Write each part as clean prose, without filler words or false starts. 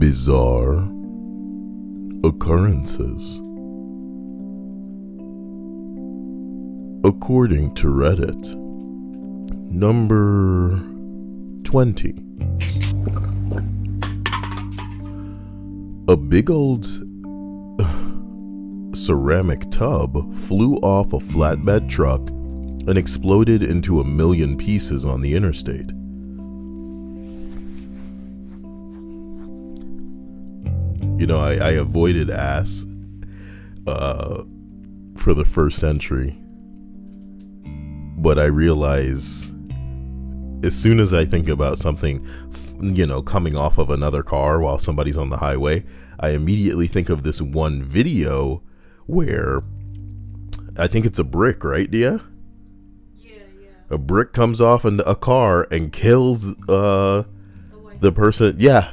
Bizarre Occurrences. According to Reddit, number 20. A big old ceramic tub flew off a flatbed truck and exploded into 1 million pieces on the interstate. You know, I avoided ass for the first century, but I realize as soon as I think about something, you know, coming off of another car while somebody's on the highway, I immediately think of this one video where I think it's a brick, right, Dia? Yeah. A brick comes off in a car and kills the person. Yeah.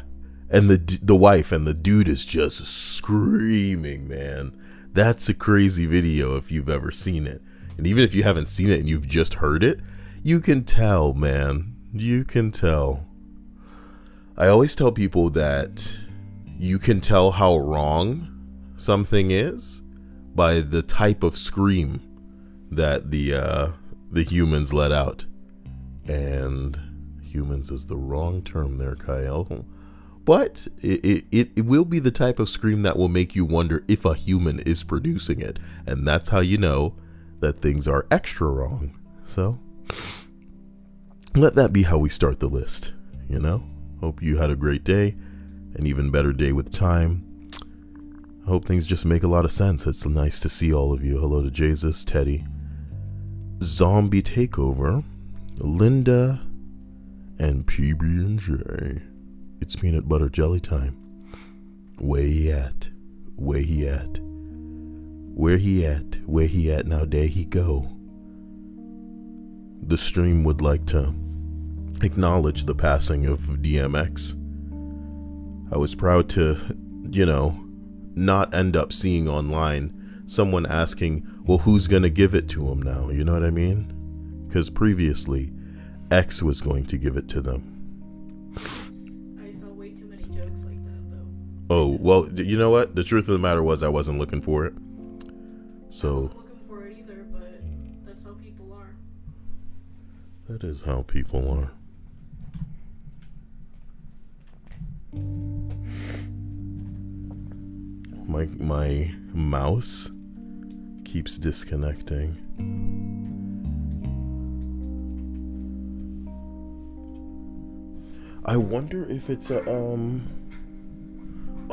And the wife, and the dude is just screaming, man. That's a crazy video if you've ever seen it. And even if you haven't seen it and you've just heard it, you can tell, man. You can tell. I always tell people that you can tell how wrong something is by the type of scream that the humans let out. And humans is the wrong term there, Kyle. But it will be the type of scream that will make you wonder if a human is producing it. And that's how you know that things are extra wrong. So let that be how we start the list, you know? Hope you had a great day, an even better day with time. I hope things just make a lot of sense. It's nice to see all of you. Hello to Jesus, Teddy, Zombie Takeover, Linda, and PB&J. It's peanut butter jelly time. Where he at? Where he at? Where he at? Where he at? Now there he go. The stream would like to acknowledge the passing of DMX. I was proud to, you know, not end up seeing online someone asking, well, who's gonna give it to him now? You know what I mean? Because previously, X was going to give it to them. Oh, well, you know what? The truth of the matter was I wasn't looking for it. So I wasn't looking for it either, but that's how people are. That is how people are. My mouse keeps disconnecting. I wonder if it's a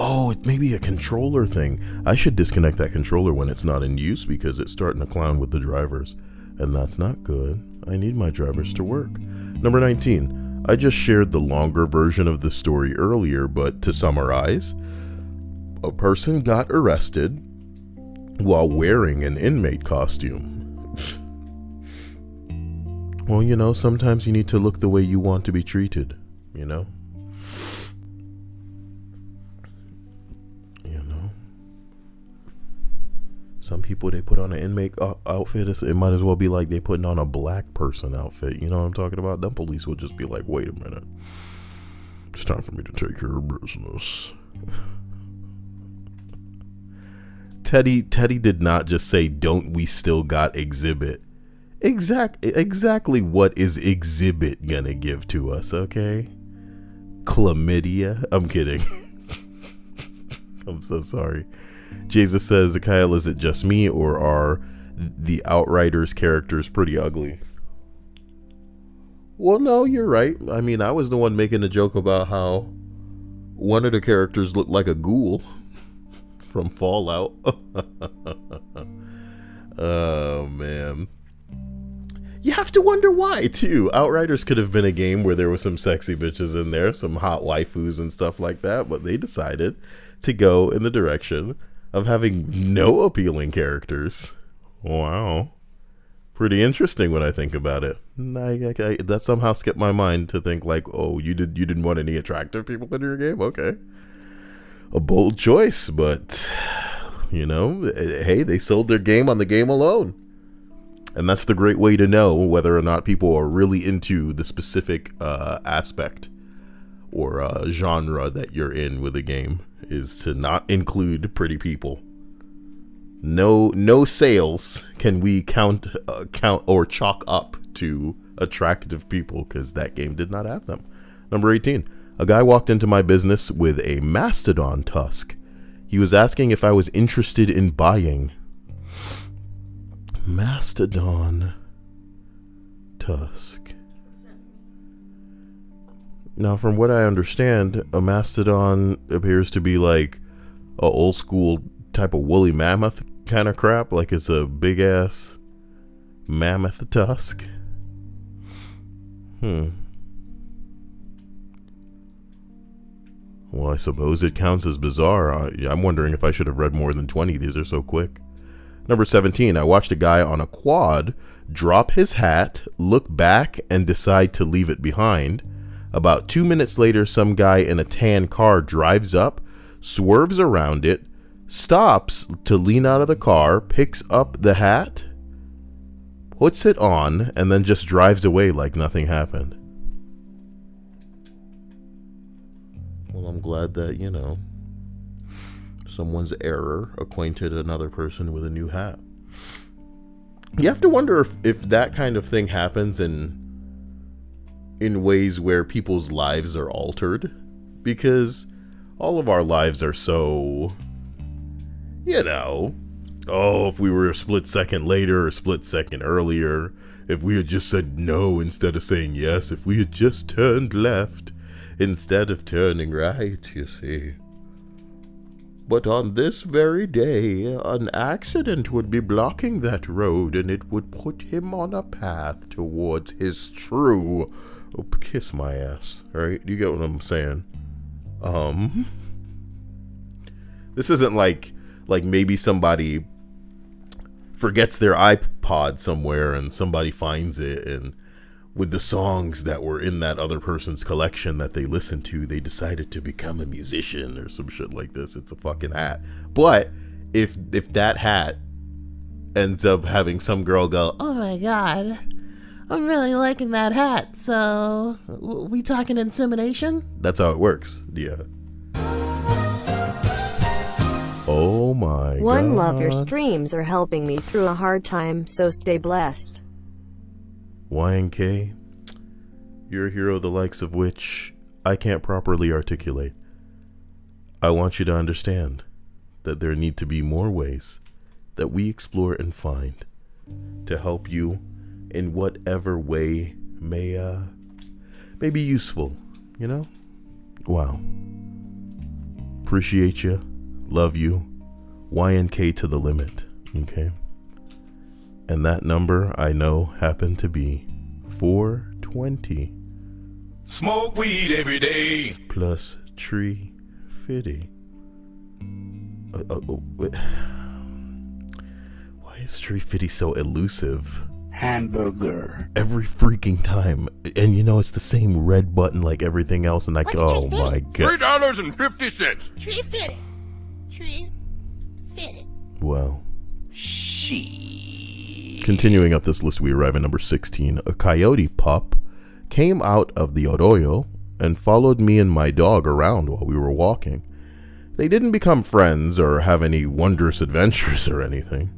oh, it may be a controller thing. I should disconnect that controller when it's not in use because it's starting to clown with the drivers. And that's not good. I need my drivers to work. Number 19. I just shared the longer version of the story earlier, but to summarize, a person got arrested while wearing an inmate costume. Well, you know, sometimes you need to look the way you want to be treated, you know? Some people, they put on an inmate outfit. It might as well be like they putting on a black person outfit. You know what I'm talking about? Them police will just be like, wait a minute. It's time for me to take care of business. Teddy did not just say, don't we still got exhibit? Exactly what is exhibit gonna give to us, okay? Chlamydia? I'm kidding. I'm so sorry. Jesus says, Kyle, is it just me or are the Outriders characters pretty ugly? Well, no, you're right. I mean, I was the one making a joke about how one of the characters looked like a ghoul from Fallout. Oh, man. You have to wonder why, too. Outriders could have been a game where there were some sexy bitches in there, some hot waifus and stuff like that, but they decided to go in the direction of having no appealing characters. Wow. Pretty interesting when I think about it. That somehow skipped my mind to think like, oh, you didn't want any attractive people in your game? Okay. A bold choice, but, you know, hey, they sold their game on the game alone. And that's the great way to know whether or not people are really into the specific aspect or genre that you're in with a game is to not include pretty people. No sales can we count or chalk up to attractive people, because that game did not have them. Number 18. A guy walked into my business with a mastodon tusk. He was asking if I was interested in buying. Mastodon tusk. Now, from what I understand, a mastodon appears to be like a old school type of woolly mammoth kind of crap, like it's a big ass mammoth tusk. Well, I suppose it counts as bizarre. I'm wondering if I should have read more than 20. These are so quick. Number 17. I watched a guy on a quad drop his hat, look back, and decide to leave it behind. About 2 minutes later, some guy in a tan car drives up, swerves around it, stops to lean out of the car, picks up the hat, puts it on, and then just drives away like nothing happened. Well, I'm glad that, someone's error acquainted another person with a new hat. You have to wonder if that kind of thing happens in ways where people's lives are altered, because all of our lives are so, if we were a split second later or a split second earlier, if we had just said no instead of saying yes, if we had just turned left instead of turning right, you see. But on this very day, an accident would be blocking that road, and it would put him on a path towards his true... Oh, kiss my ass, right? You get what I'm saying? This isn't like maybe somebody forgets their iPod somewhere and somebody finds it, and with the songs that were in that other person's collection that they listened to, they decided to become a musician or some shit like this. It's a fucking hat. But if that hat ends up having some girl go, "Oh my god, I'm really liking that hat, so we talking insemination?" That's how it works. Yeah. Oh my god. One love, your streams are helping me through a hard time, so stay blessed. YNK, you're a hero the likes of which I can't properly articulate. I want you to understand that there need to be more ways that we explore and find to help you in whatever way may be useful, Wow. Appreciate you. Love you. YNK to the limit. Okay? And that number, I know, happened to be 420. Smoke weed every day. Plus tree fitty. Why is tree fitty so elusive? Hamburger. Every freaking time. And it's the same red button like everything else, and oh my god. $3.50. Tree fitted. Tree fitted. Well. Continuing up this list, we arrive at number 16. A coyote pup came out of the arroyo and followed me and my dog around while we were walking. They didn't become friends or have any wondrous adventures or anything.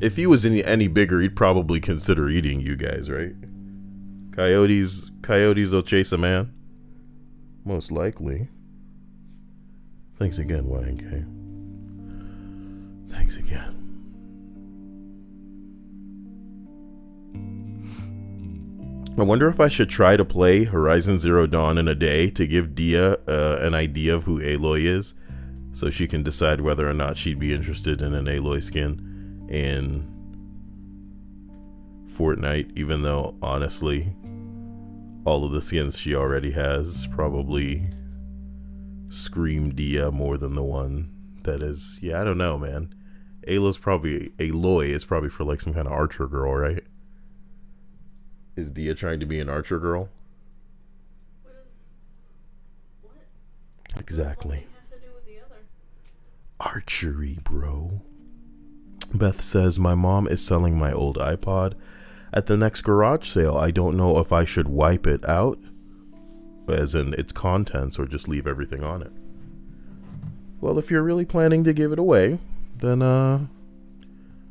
If he was any bigger, he'd probably consider eating you guys, right? Coyotes will chase a man. Most likely. Thanks again, YNK. Thanks again. I wonder if I should try to play Horizon Zero Dawn in a day to give Dia an idea of who Aloy is, so she can decide whether or not she'd be interested in an Aloy skin in Fortnite, even though, honestly, all of the skins she already has probably scream Dia more than the one that is... Yeah, I don't know, man. Aloy is probably for like some kind of archer girl, right? Is Dia trying to be an archer girl? What? Exactly. What does one have to do with the other? Archery, bro. Beth says, my mom is selling my old iPod. at the next garage sale. I don't know if I should wipe it out, as in its contents, or just leave everything on it. Well, if you're really planning to give it away, then I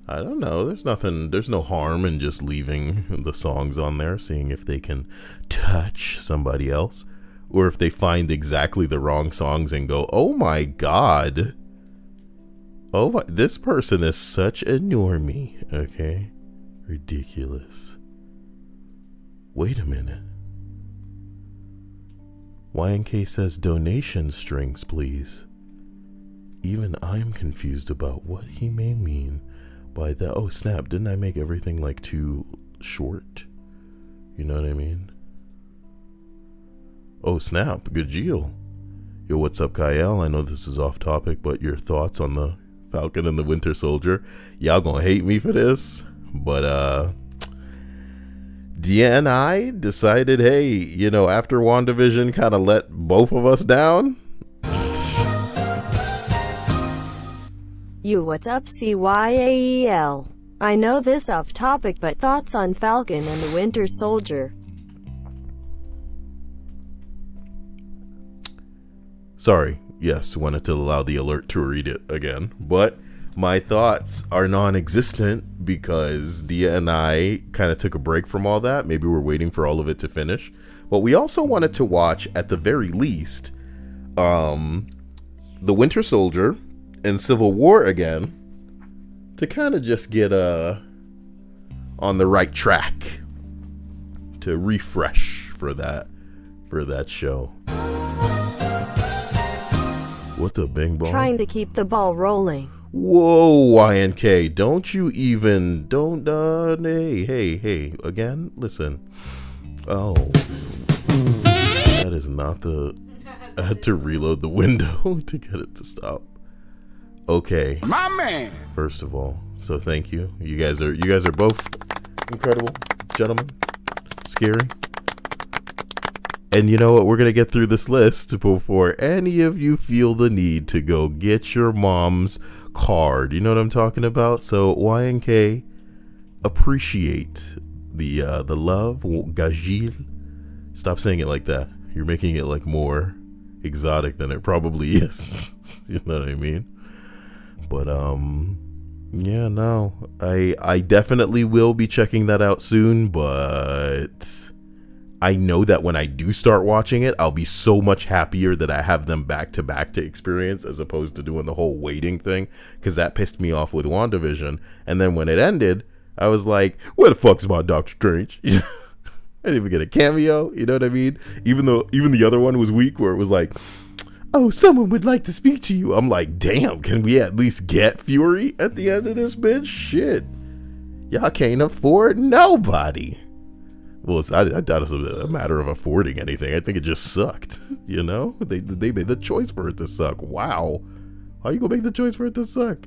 don't know. There's no harm in just leaving the songs on there, seeing if they can touch somebody else, or if they find exactly the wrong songs and go, "Oh my God, this person is such a normie." Okay, ridiculous. Wait a minute. YNK says donation strings, please. Even I'm confused about what he may mean by that. Oh snap, didn't I make everything like too short? You know what I mean? Oh snap, good deal. Yo, what's up, Kyle? I know this is off topic, but your thoughts on the Falcon and the Winter Soldier? Y'all gonna hate me for this, but Dia and I decided, hey, you know, after WandaVision kind of let both of us down. You, what's up, CYAEL? I know this off topic, but thoughts on Falcon and the Winter Soldier? Sorry, yes, wanted to allow the alert to read it again, but my thoughts are non-existent because Dia and I kind of took a break from all that. Maybe we're waiting for all of it to finish, but we also wanted to watch, at the very least, The Winter Soldier and Civil War again, to kind of just get on the right track, to refresh for that show. What the bing bong? Trying to keep the ball rolling. Whoa, YNK, hey, again, listen. Oh, that is not I had to reload the window to get it to stop. Okay, My man. first of all, so thank you. You guys are both incredible gentlemen. Scary. And you know what? We're going to get through this list before any of you feel the need to go get your mom's card. You know what I'm talking about? So YNK, appreciate the love. Gajil. Stop saying it like that. You're making it like more exotic than it probably is. You know what I mean? But yeah, no. I definitely will be checking that out soon, but I know that when I do start watching it, I'll be so much happier that I have them back to back to experience, as opposed to doing the whole waiting thing, because that pissed me off with WandaVision. And then when it ended, I was like, where the fuck's my Doctor Strange? I didn't even get a cameo, you know what I mean? Even the other one was weak, where it was like, oh, someone would like to speak to you. I'm like, damn, can we at least get Fury at the end of this bitch? Shit. Y'all can't afford nobody. Well, I doubt it's a matter of affording anything. I think it just sucked. You know, they made the choice for it to suck. Wow, how you gonna make the choice for it to suck?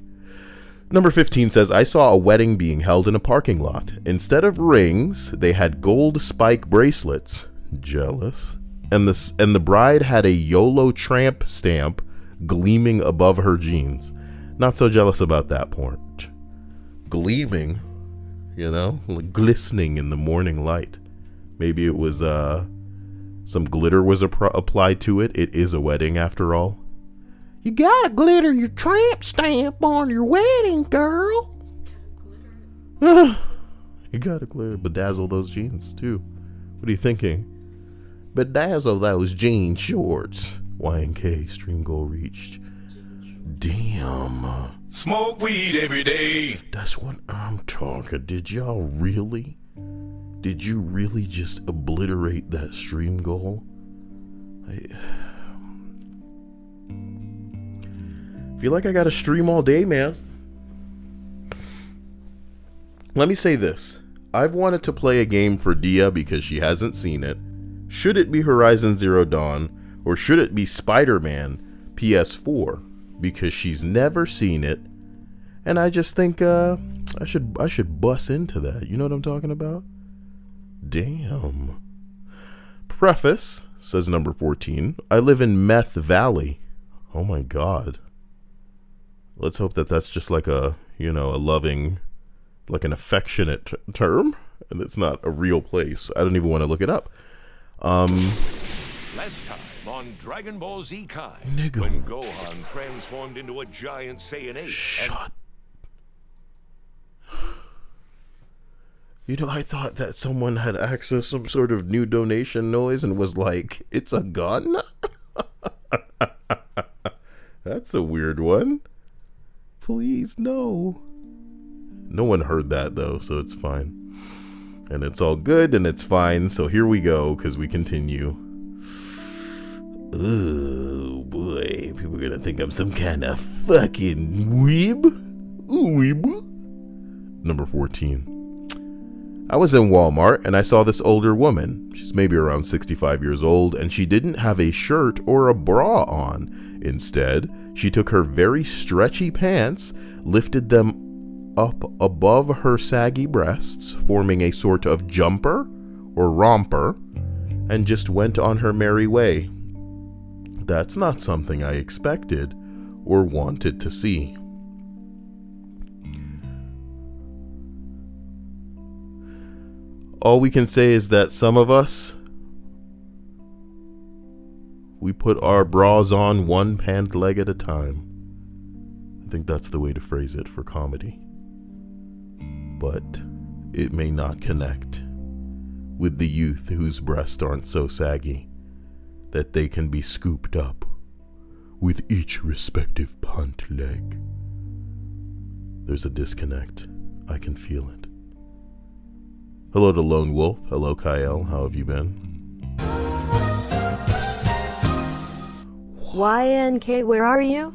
Number 15 says, I saw a wedding being held in a parking lot. Instead of rings, they had gold spike bracelets. Jealous. And the bride had a YOLO tramp stamp gleaming above her jeans. Not so jealous about that part. Gleaming, you know, like glistening in the morning light. Maybe it was some glitter was applied to it. It is a wedding after all. You gotta glitter your tramp stamp on your wedding, girl. You gotta glitter, bedazzle those jeans too. What are you thinking? Bedazzle those jean shorts. YNK stream goal reached. Damn. Smoke weed every day. That's what I'm talking. Did y'all really? Did you really just obliterate that stream goal? I feel like I gotta stream all day, man. Let me say this. I've wanted to play a game for Dia because she hasn't seen it. Should it be Horizon Zero Dawn, or should it be Spider-Man PS4? Because she's never seen it, and I just think I should bust into that. You know what I'm talking about? Damn. Preface, says number 14. I live in Meth Valley. Oh my god. Let's hope that that's just like a, you know, a loving, like an affectionate term. and it's not a real place. I don't even want to look it up. Last time on Dragon Ball Z Kai, Nigga. when Gohan transformed into a giant Saiyan 8. Shut. You know, I thought that someone had accessed some sort of new donation noise and was like, it's a gun? That's a weird one. Please, no. No one heard that, though, so it's fine. And it's all good, and it's fine, so here we go, because we continue. Oh, boy. People are gonna think I'm some kind of fucking weeb. Weeb. Number 14. I was in Walmart and I saw this older woman. She's maybe around 65 years old, and she didn't have a shirt or a bra on. Instead, she took her very stretchy pants, lifted them up above her saggy breasts, forming a sort of jumper or romper, and just went on her merry way. That's not something I expected or wanted to see. All we can say is that some of us, we put our bras on one pant leg at a time. I think that's the way to phrase it for comedy. But it may not connect with the youth whose breasts aren't so saggy that they can be scooped up with each respective pant leg. There's a disconnect. I can feel it. Hello to Lone Wolf. Hello, Kyle. How have you been? YNK, where are you?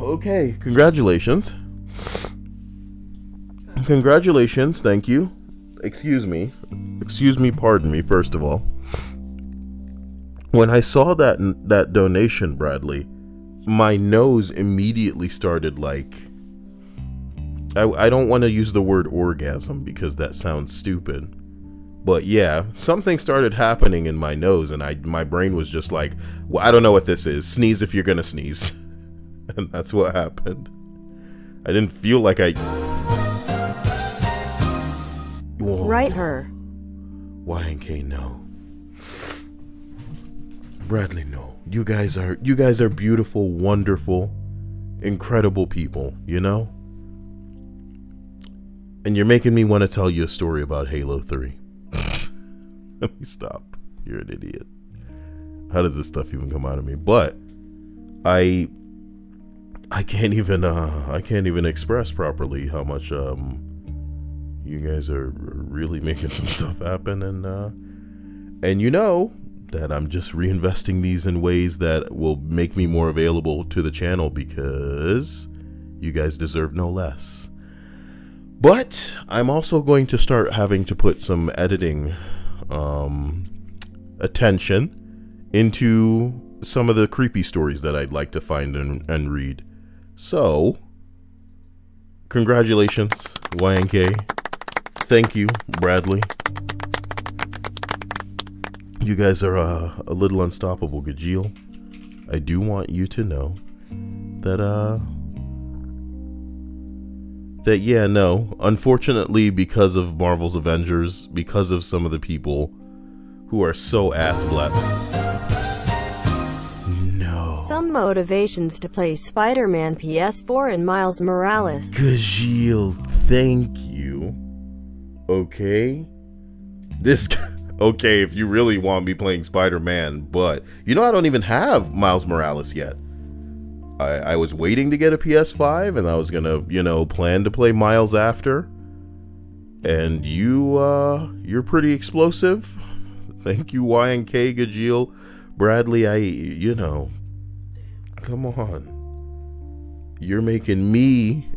Okay, congratulations. Congratulations, thank you. Excuse me, pardon me, first of all. When I saw that donation, Bradley, my nose immediately started like... I don't want to use the word orgasm because that sounds stupid. But yeah, something started happening in my nose and my brain was just like, well, I don't know what this is. Sneeze if you're gonna sneeze. And that's what happened. I didn't feel like I... Whoa. Right her. YNK, no. Bradley, no. You guys are beautiful, wonderful, incredible people, you know? And you're making me want to tell you a story about Halo 3. Let me stop. You're an idiot. How does this stuff even come out of me? But I can't even express properly how much you guys are really making some stuff happen, and you know that I'm just reinvesting these in ways that will make me more available to the channel because you guys deserve no less. But I'm also going to start having to put some editing attention into some of the creepy stories that I'd like to find and read. So, congratulations, YNK. Thank you, Bradley. You guys are a little unstoppable, Gajeel. I do want you to know that yeah, no, unfortunately, because of Marvel's Avengers, because of some of the people who are so ass-black. No. Some motivations to play Spider-Man PS4 and Miles Morales. Gajeel, thank you. Okay? Okay, if you really want me playing Spider-Man, but you know I don't even have Miles Morales yet. I was waiting to get a PS5 and I was gonna, you know, plan to play Miles after. And you're pretty explosive. Thank you, YNK, Gajeel. Bradley, you know, come on. You're making me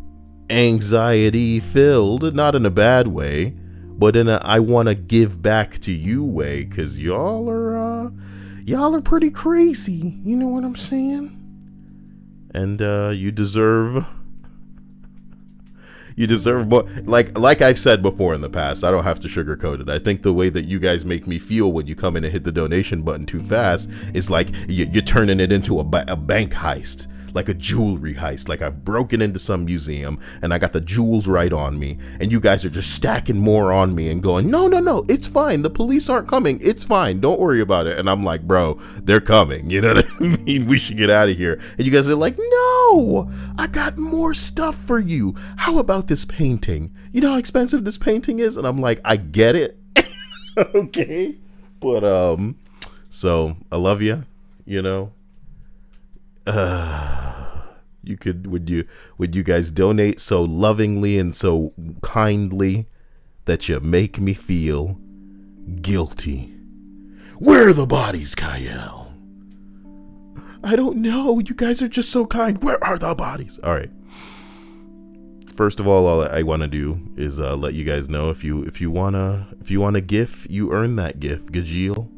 anxiety filled, not in a bad way, but in a I want to give back to you way, cause y'all are pretty crazy. You know what I'm saying? And you deserve more. Like I've said before in the past, I don't have to sugarcoat it. I think the way that you guys make me feel when you come in and hit the donation button too fast is like you're turning it into a bank heist. like a jewelry heist, like I've broken into some museum and I got the jewels right on me, and you guys are just stacking more on me and going, no, it's fine, the police aren't coming, it's fine, don't worry about it. And I'm like, bro, they're coming, you know what I mean? We should get out of here. And you guys are like, no, I got more stuff for you. How about this painting? You know how expensive this painting is? And I'm like, I get it. Okay, but so I love you, you know. You could, would you guys donate so lovingly and so kindly that you make me feel guilty? Where are the bodies, Kyle? I don't know. You guys are just so kind. Where are the bodies? All right. First of all I want to do is let you guys know, if you want a GIF, you earn that GIF. Gajeel,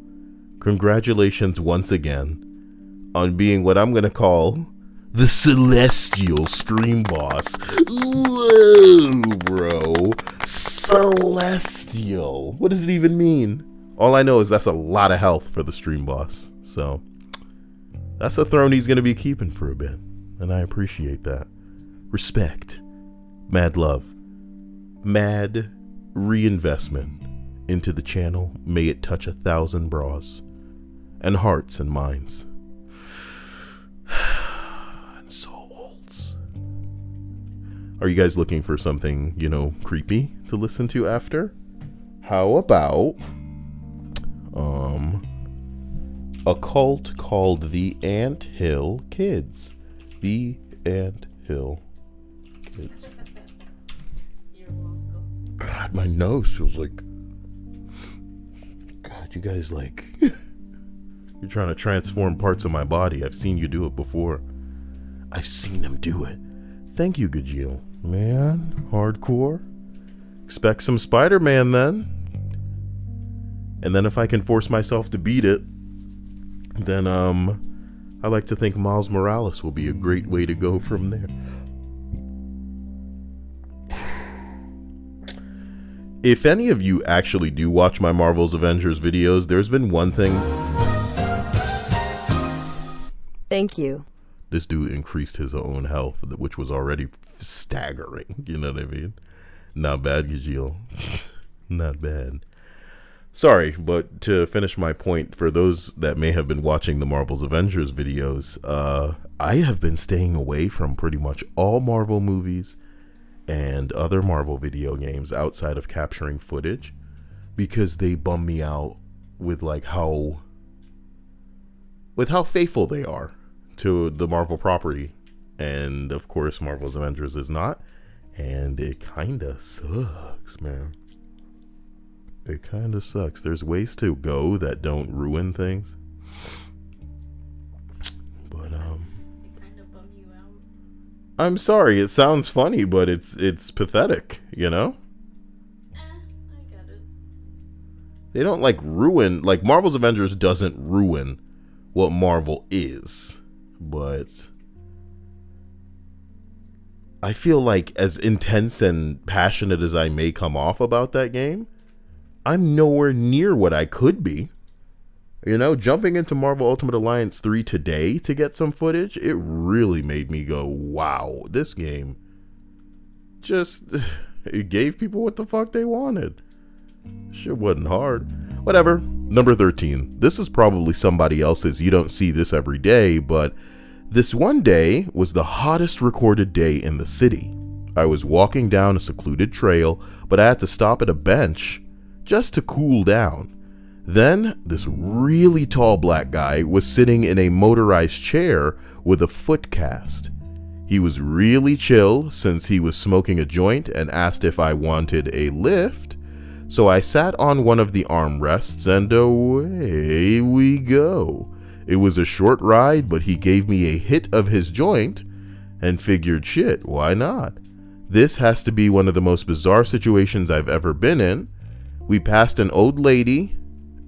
congratulations once again on being what I'm gonna call the celestial stream boss. Whoa, bro. Celestial. What does it even mean? All I know is that's a lot of health for the stream boss. So that's a throne he's gonna be keeping for a bit. And I appreciate that. Respect. Mad love. Mad reinvestment into the channel. May it touch 1,000 bras and hearts and minds. And souls. Are you guys looking for something, you know, creepy to listen to after? How about a cult called the Ant Hill Kids? The Ant Hill Kids. You're welcome. God, my nose feels like, God, you guys like you're trying to transform parts of my body. I've seen you do it before. I've seen him do it. Thank you, Gajeel. Man, hardcore. Expect some Spider-Man then. And then if I can force myself to beat it, then I like to think Miles Morales will be a great way to go from there. If any of you actually do watch my Marvel's Avengers videos, there's been one thing. Thank you. This dude increased his own health, which was already staggering. You know what I mean? Not bad, Gajeel. Not bad. Sorry, but to finish my point, for those that may have been watching the Marvel's Avengers videos, I have been staying away from pretty much all Marvel movies and other Marvel video games outside of capturing footage, because they bum me out with like how faithful they are to the Marvel property. And of course Marvel's Avengers is not, and it kinda sucks, man. It kinda sucks. There's ways to go that don't ruin things, but It kind of bum you out. I'm sorry, it sounds funny, but it's pathetic, you know? I get it. They don't like ruin, like Marvel's Avengers doesn't ruin what Marvel is, but I feel like as intense and passionate as I may come off about that game, I'm nowhere near what I could be. You know, jumping into Marvel Ultimate Alliance 3 today to get some footage, it really made me go, wow, this game just, it gave people what the fuck they wanted. Shit wasn't hard. Whatever. Number 13. This is probably somebody else's. You don't see this every day, but this one day was the hottest recorded day in the city. I was walking down a secluded trail, but I had to stop at a bench just to cool down. Then this really tall black guy was sitting in a motorized chair with a foot cast. He was really chill since he was smoking a joint and asked if I wanted a lift. So I sat on one of the armrests and away we go. It was a short ride, but he gave me a hit of his joint and figured, shit, why not? This has to be one of the most bizarre situations I've ever been in. We passed an old lady,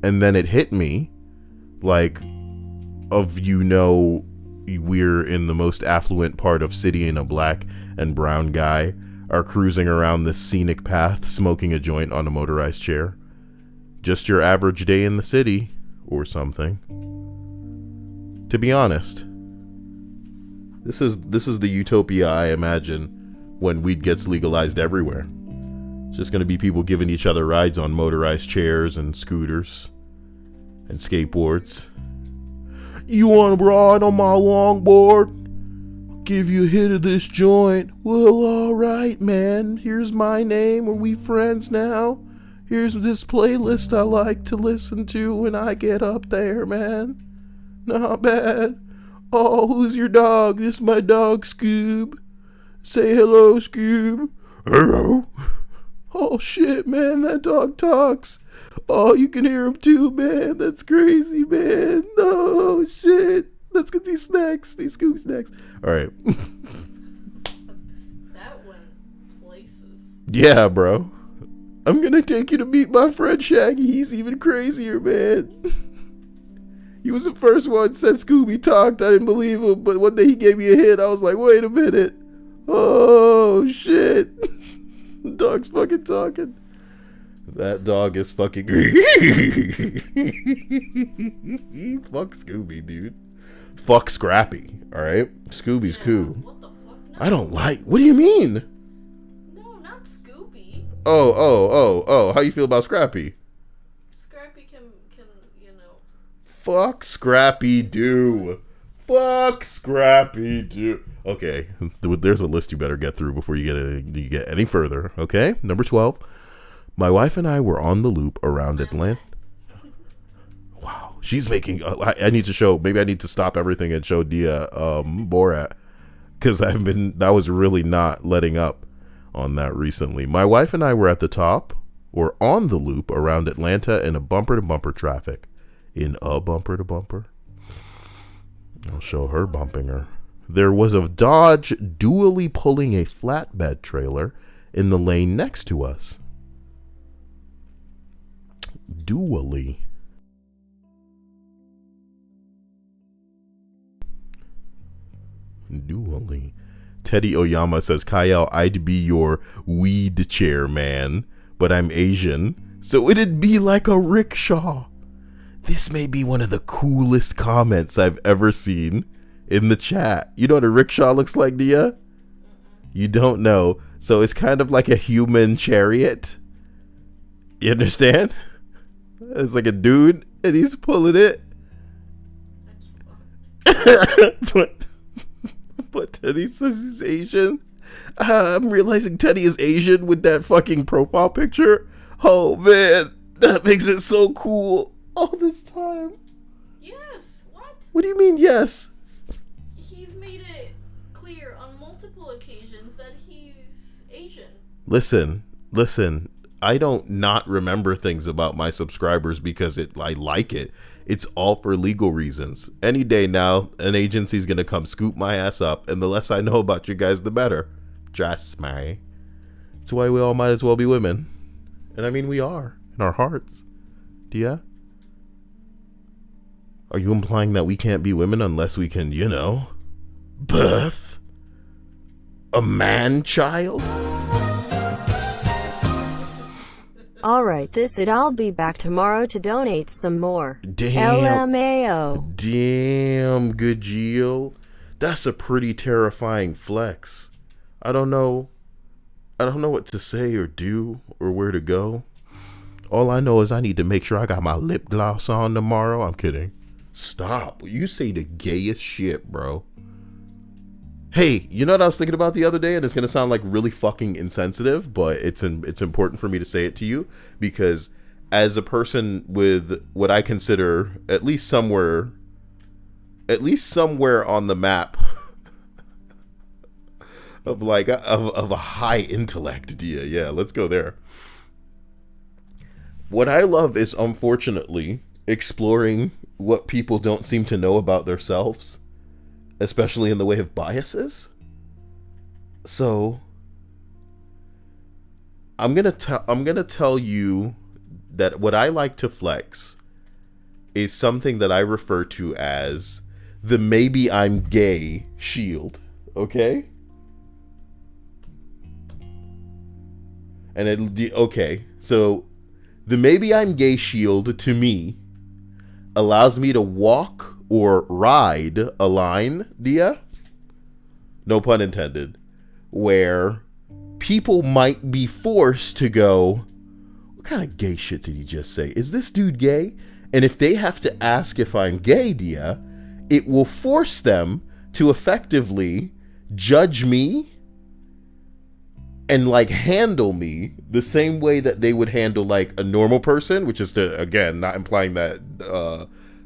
and then it hit me, like, we're in the most affluent part of city and a black and brown guy are cruising around this scenic path smoking a joint on a motorized chair. Just your average day in the city or something. To be honest, This is the utopia I imagine when weed gets legalized everywhere. It's just gonna be people giving each other rides on motorized chairs and scooters and skateboards. You want to ride on my longboard? Give you a hit of this joint. Well, alright, man. Here's my name. Are we friends now? Here's this playlist I like to listen to when I get up there, man. Not bad. Oh, who's your dog? This is my dog, Scoob. Say hello, Scoob. Hello. Oh, shit, man. That dog talks. Oh, you can hear him too, man. That's crazy, man. Oh, shit. Let's get these snacks. These Scoob snacks. All right. That went places. Yeah, bro. I'm gonna take you to meet my friend Shaggy. He's even crazier, man. He was the first one said Scooby talked. I didn't believe him, but one day he gave me a hit. I was like, wait a minute. Oh, shit. The dog's fucking talking. That dog is fucking... Fuck Scooby, dude. Fuck Scrappy, alright? Scooby's cool. What the fuck? No. I don't like... What do you mean? No, not Scooby. Oh. How you feel about Scrappy? Scrappy can you know. Fuck Scrappy Doo. Fuck Scrappy Doo. Okay, there's a list you better get through before you get any further. Okay, number 12. My wife and I were on the loop around Atlanta. Wow, she's making. I need to show. Maybe I need to stop everything and show Dia Borat, because that was really not letting up on that recently. My wife and I were at the top, or on the loop around Atlanta in a bumper-to-bumper traffic. In a bumper-to-bumper. I'll show her bumping her. There was a Dodge dually pulling a flatbed trailer in the lane next to us. Dually. Teddy Oyama says, Kyle, I'd be your weed chairman, but I'm Asian, so it'd be like a rickshaw. This may be one of the coolest comments I've ever seen in the chat. You know what a rickshaw looks like, Dia? You don't know. So it's kind of like a human chariot. You understand? It's like a dude and he's pulling it. but Teddy says he's Asian. I'm realizing Teddy is Asian with that fucking profile picture. Oh man, that makes it so cool. All this time. Yes. What? What do you mean yes? He's made it clear on multiple occasions that he's Asian. Listen. I don't not remember things about my subscribers because I like it. It's all for legal reasons. Any day now, an agency's gonna come scoop my ass up, and the less I know about you guys, the better. Trust me. That's why we all might as well be women. And I mean, we are in our hearts. Yeah? Are you implying that we can't be women unless we can, birth a man-child? Alright, I'll be back tomorrow to donate some more. Damn. LMAO. Damn, good Gio. That's a pretty terrifying flex. I don't know what to say or do or where to go. All I know is I need to make sure I got my lip gloss on tomorrow. I'm kidding. Stop. You say the gayest shit, bro. Hey, you know what I was thinking about the other day, and it's gonna sound like really fucking insensitive, but it's important for me to say it to you, because as a person with what I consider at least somewhere on the map of a high intellect, Dia. Yeah, let's go there. What I love is, unfortunately, exploring what people don't seem to know about themselves, especially in the way of biases. So I'm gonna tell you that what I like to flex is something that I refer to as the maybe I'm gay shield. Okay? Okay, so the maybe I'm gay shield to me allows me to walk or ride a line, Dia, no pun intended, where people might be forced to go, what kind of gay shit did he just say? Is this dude gay? And if they have to ask if I'm gay, Dia, it will force them to effectively judge me and like handle me the same way that they would handle like a normal person, which is to, again, not implying that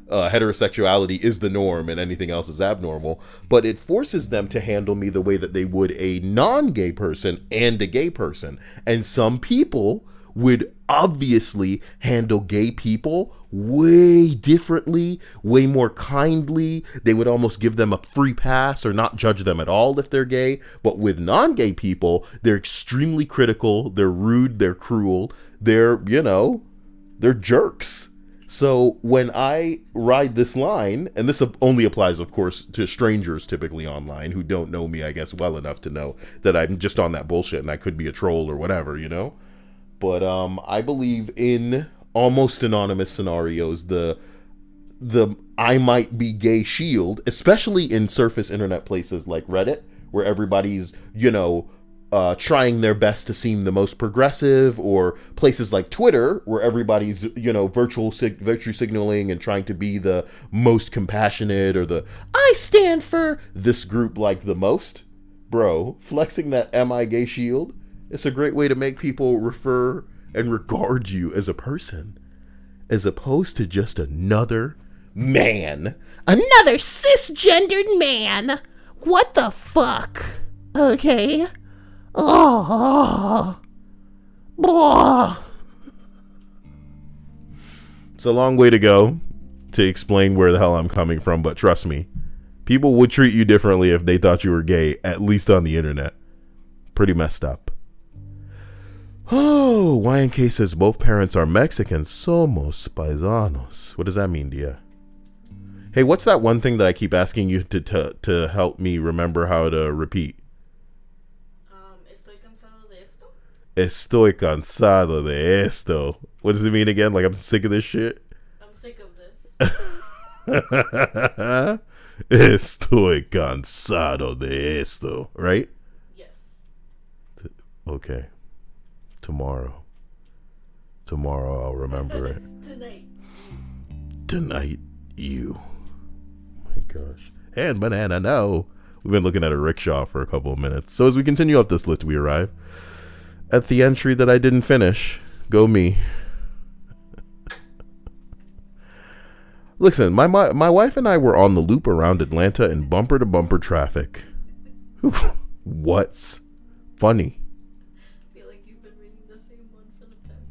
heterosexuality is the norm and anything else is abnormal, but it forces them to handle me the way that they would a non-gay person and a gay person. And some people would obviously handle gay people way differently, way more kindly. They would almost give them a free pass or not judge them at all if they're gay. But with non-gay people, they're extremely critical, they're rude, they're cruel, they're jerks. So when I ride this line, and this only applies, of course, to strangers typically online who don't know me, I guess, well enough to know that I'm just on that bullshit and I could be a troll or whatever, you know? But I believe in almost anonymous scenarios, the I might be gay shield, especially in surface internet places like Reddit, where everybody's, trying their best to seem the most progressive, or places like Twitter, where everybody's, virtue signaling and trying to be the most compassionate, or the I stand for this group like the most. Bro, flexing that am I gay shield, it's a great way to make people refer and regard you as a person, as opposed to just another man. Another cisgendered man. What the fuck? Okay. Oh. It's a long way to go to explain where the hell I'm coming from, but trust me, people would treat you differently if they thought you were gay, at least on the internet. Pretty messed up. Oh, YNK says both parents are Mexican. Somos paisanos. What does that mean, Dia? Hey, what's that one thing that I keep asking you to help me remember how to repeat? Estoy cansado de esto. Estoy cansado de esto. What does it mean again? Like I'm sick of this shit? I'm sick of this. Estoy cansado de esto. Right? Yes. Okay. Tomorrow I'll remember it. Tonight, you. My gosh. And banana, no. We've been looking at a rickshaw for a couple of minutes. So as we continue up this list, we arrive at the entry that I didn't finish. Go me. Listen, my wife and I were on the loop around Atlanta in bumper-to-bumper traffic. What's funny?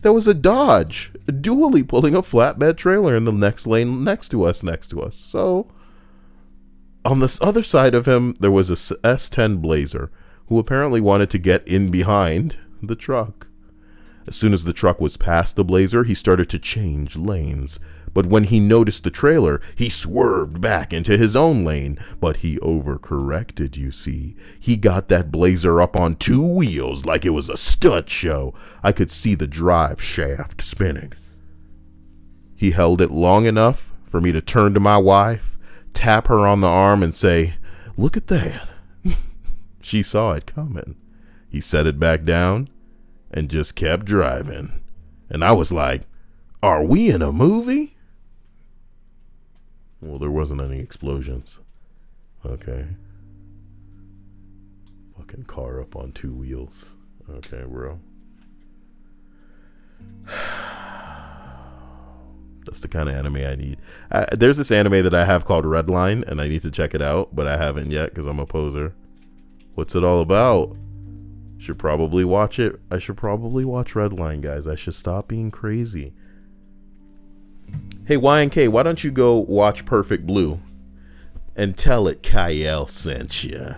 There was a Dodge dually pulling a flatbed trailer in the next lane next to us. So on this other side of him, there was a S10 Blazer who apparently wanted to get in behind the truck. As soon as the truck was past the Blazer, he started to change lanes. But when he noticed the trailer, he swerved back into his own lane. But he overcorrected, you see. He got that Blazer up on two wheels like it was a stunt show. I could see the drive shaft spinning. He held it long enough for me to turn to my wife, tap her on the arm, and say, "Look at that." She saw it coming. He set it back down and just kept driving. And I was like, are we in a movie? Well, there wasn't any explosions. Okay. Fucking car up on two wheels. Okay, bro. That's the kind of anime I need. There's this anime that I have called Redline, and I need to check it out, but I haven't yet because I'm a poser. What's it all about? Should probably watch it. I should probably watch Redline, guys. I should stop being crazy. Hey, YNK, why don't you go watch Perfect Blue and tell it Kyle sent you?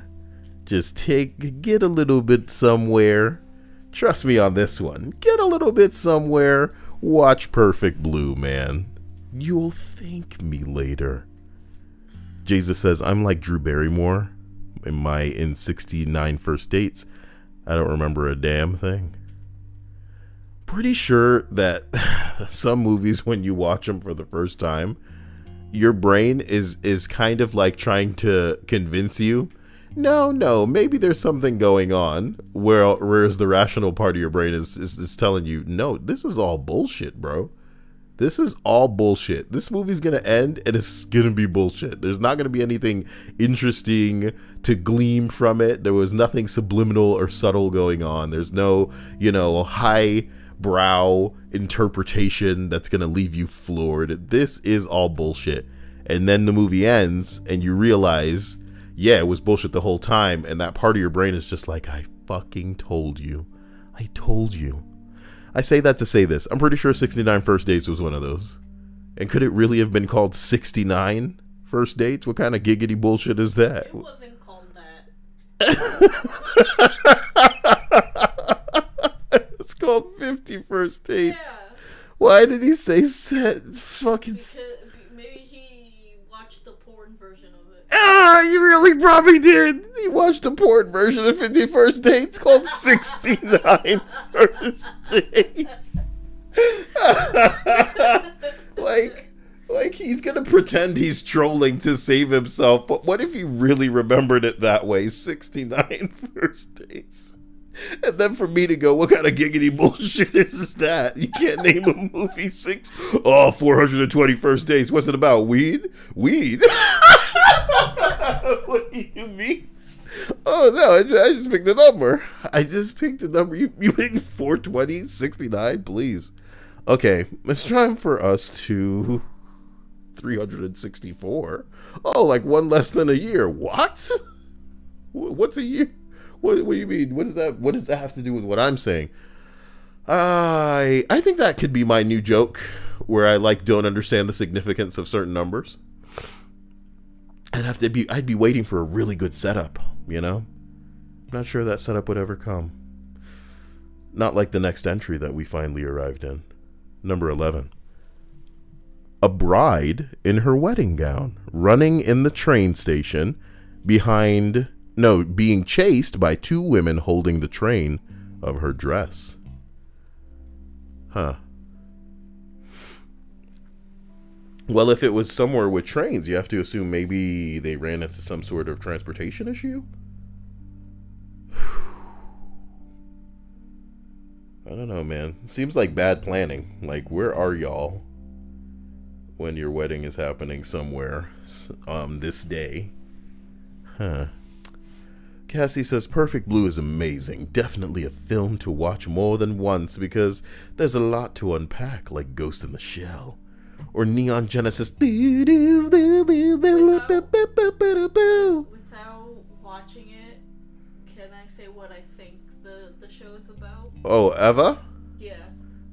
Just get a little bit somewhere. Trust me on this one. Get a little bit somewhere. Watch Perfect Blue, man. You'll thank me later. Jesus says, I'm like Drew Barrymore in my 69 First Dates. I don't remember a damn thing. Pretty sure that some movies, when you watch them for the first time, your brain is kind of like trying to convince you no, maybe there's something going on, whereas the rational part of your brain is telling you, no, this is all bullshit, bro. This is all bullshit. This movie's gonna end and it's gonna be bullshit. There's not gonna be anything interesting to glean from it. There was nothing subliminal or subtle going on. There's no, high brow interpretation that's gonna leave you floored. This is all bullshit. And then the movie ends and you realize, yeah, it was bullshit the whole time. And that part of your brain is just like, I fucking told you. I told you. I say that to say this. I'm pretty sure 69 First Dates was one of those. And could it really have been called 69 First Dates? What kind of giggity bullshit is that? It wasn't called that. It's called 50 First Dates. Yeah. Why did he say fucking... Because maybe he watched the porn version of it. Ah, you really probably did. He watched a porn version of 50 First Dates called 69 First Dates. like he's gonna pretend he's trolling to save himself, but what if he really remembered it that way? 69 First Dates. And then for me to go, what kind of giggity bullshit is that? You can't name a movie 420 First Dates. What's it about? Weed? What do you mean? Oh, no, I just picked a number. You picked 420, 69, please. Okay, it's time for us to 364. Oh, like one less than a year. What? What's a year? What do you mean? What does that have to do with what I'm saying? I think that could be my new joke, where I don't understand the significance of certain numbers. I'd be waiting for a really good setup, I'm not sure that setup would ever come. Not like the next entry that we finally arrived in. Number 11. A bride in her wedding gown, running in the train station being chased by two women holding the train of her dress. Huh. Well, if it was somewhere with trains, you have to assume maybe they ran into some sort of transportation issue? I don't know, man. It seems like bad planning. Like, where are y'all when your wedding is happening somewhere this day? Huh. Cassie says, Perfect Blue is amazing. Definitely a film to watch more than once because there's a lot to unpack, like Ghost in the Shell or Neon Genesis. Without watching it, can I say what I think the show is about? Oh, Eva? Yeah.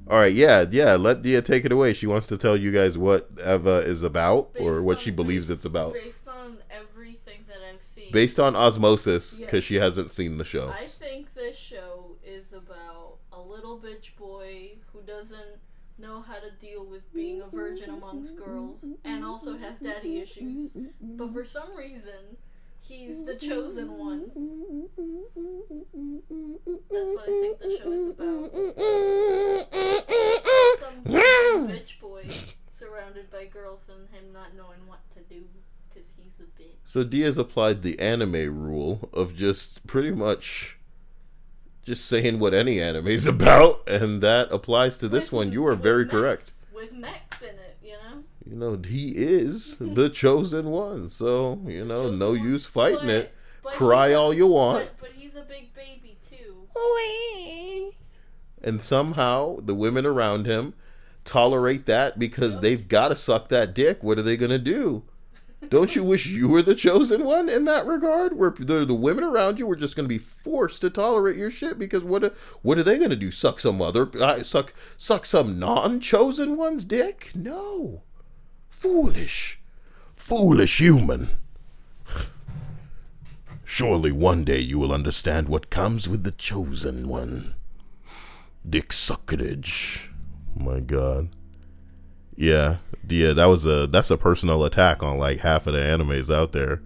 All right, yeah. Let Dia take it away. She wants to tell you guys what Eva is about or what she believes it's about. Based on everything that I've seen. Based on osmosis, because she hasn't seen the show. I think this show is about a little bitch boy who doesn't know how to deal with being a virgin amongst girls and also has daddy issues. But for some reason, he's the chosen one. That's what I think the show is about. Some bitch boy surrounded by girls and him not knowing what to do because he's a bitch. So Diaz applied the anime rule of just pretty much just saying what any anime is about, and that applies to this one. You are very correct. With mechs in it, he is the chosen one, so, no use fighting it. Cry all you want. But he's a big baby, too. And somehow, the women around him tolerate that because they've got to suck that dick. What are they going to do? Don't you wish you were the chosen one in that regard? Where the women around you were just going to be forced to tolerate your shit because what are they going to do? Suck some some non-chosen one's dick? No. Foolish human. Surely one day you will understand what comes with the chosen one. Dick suckerage. My God. Yeah, that's a personal attack on like half of the animes out there.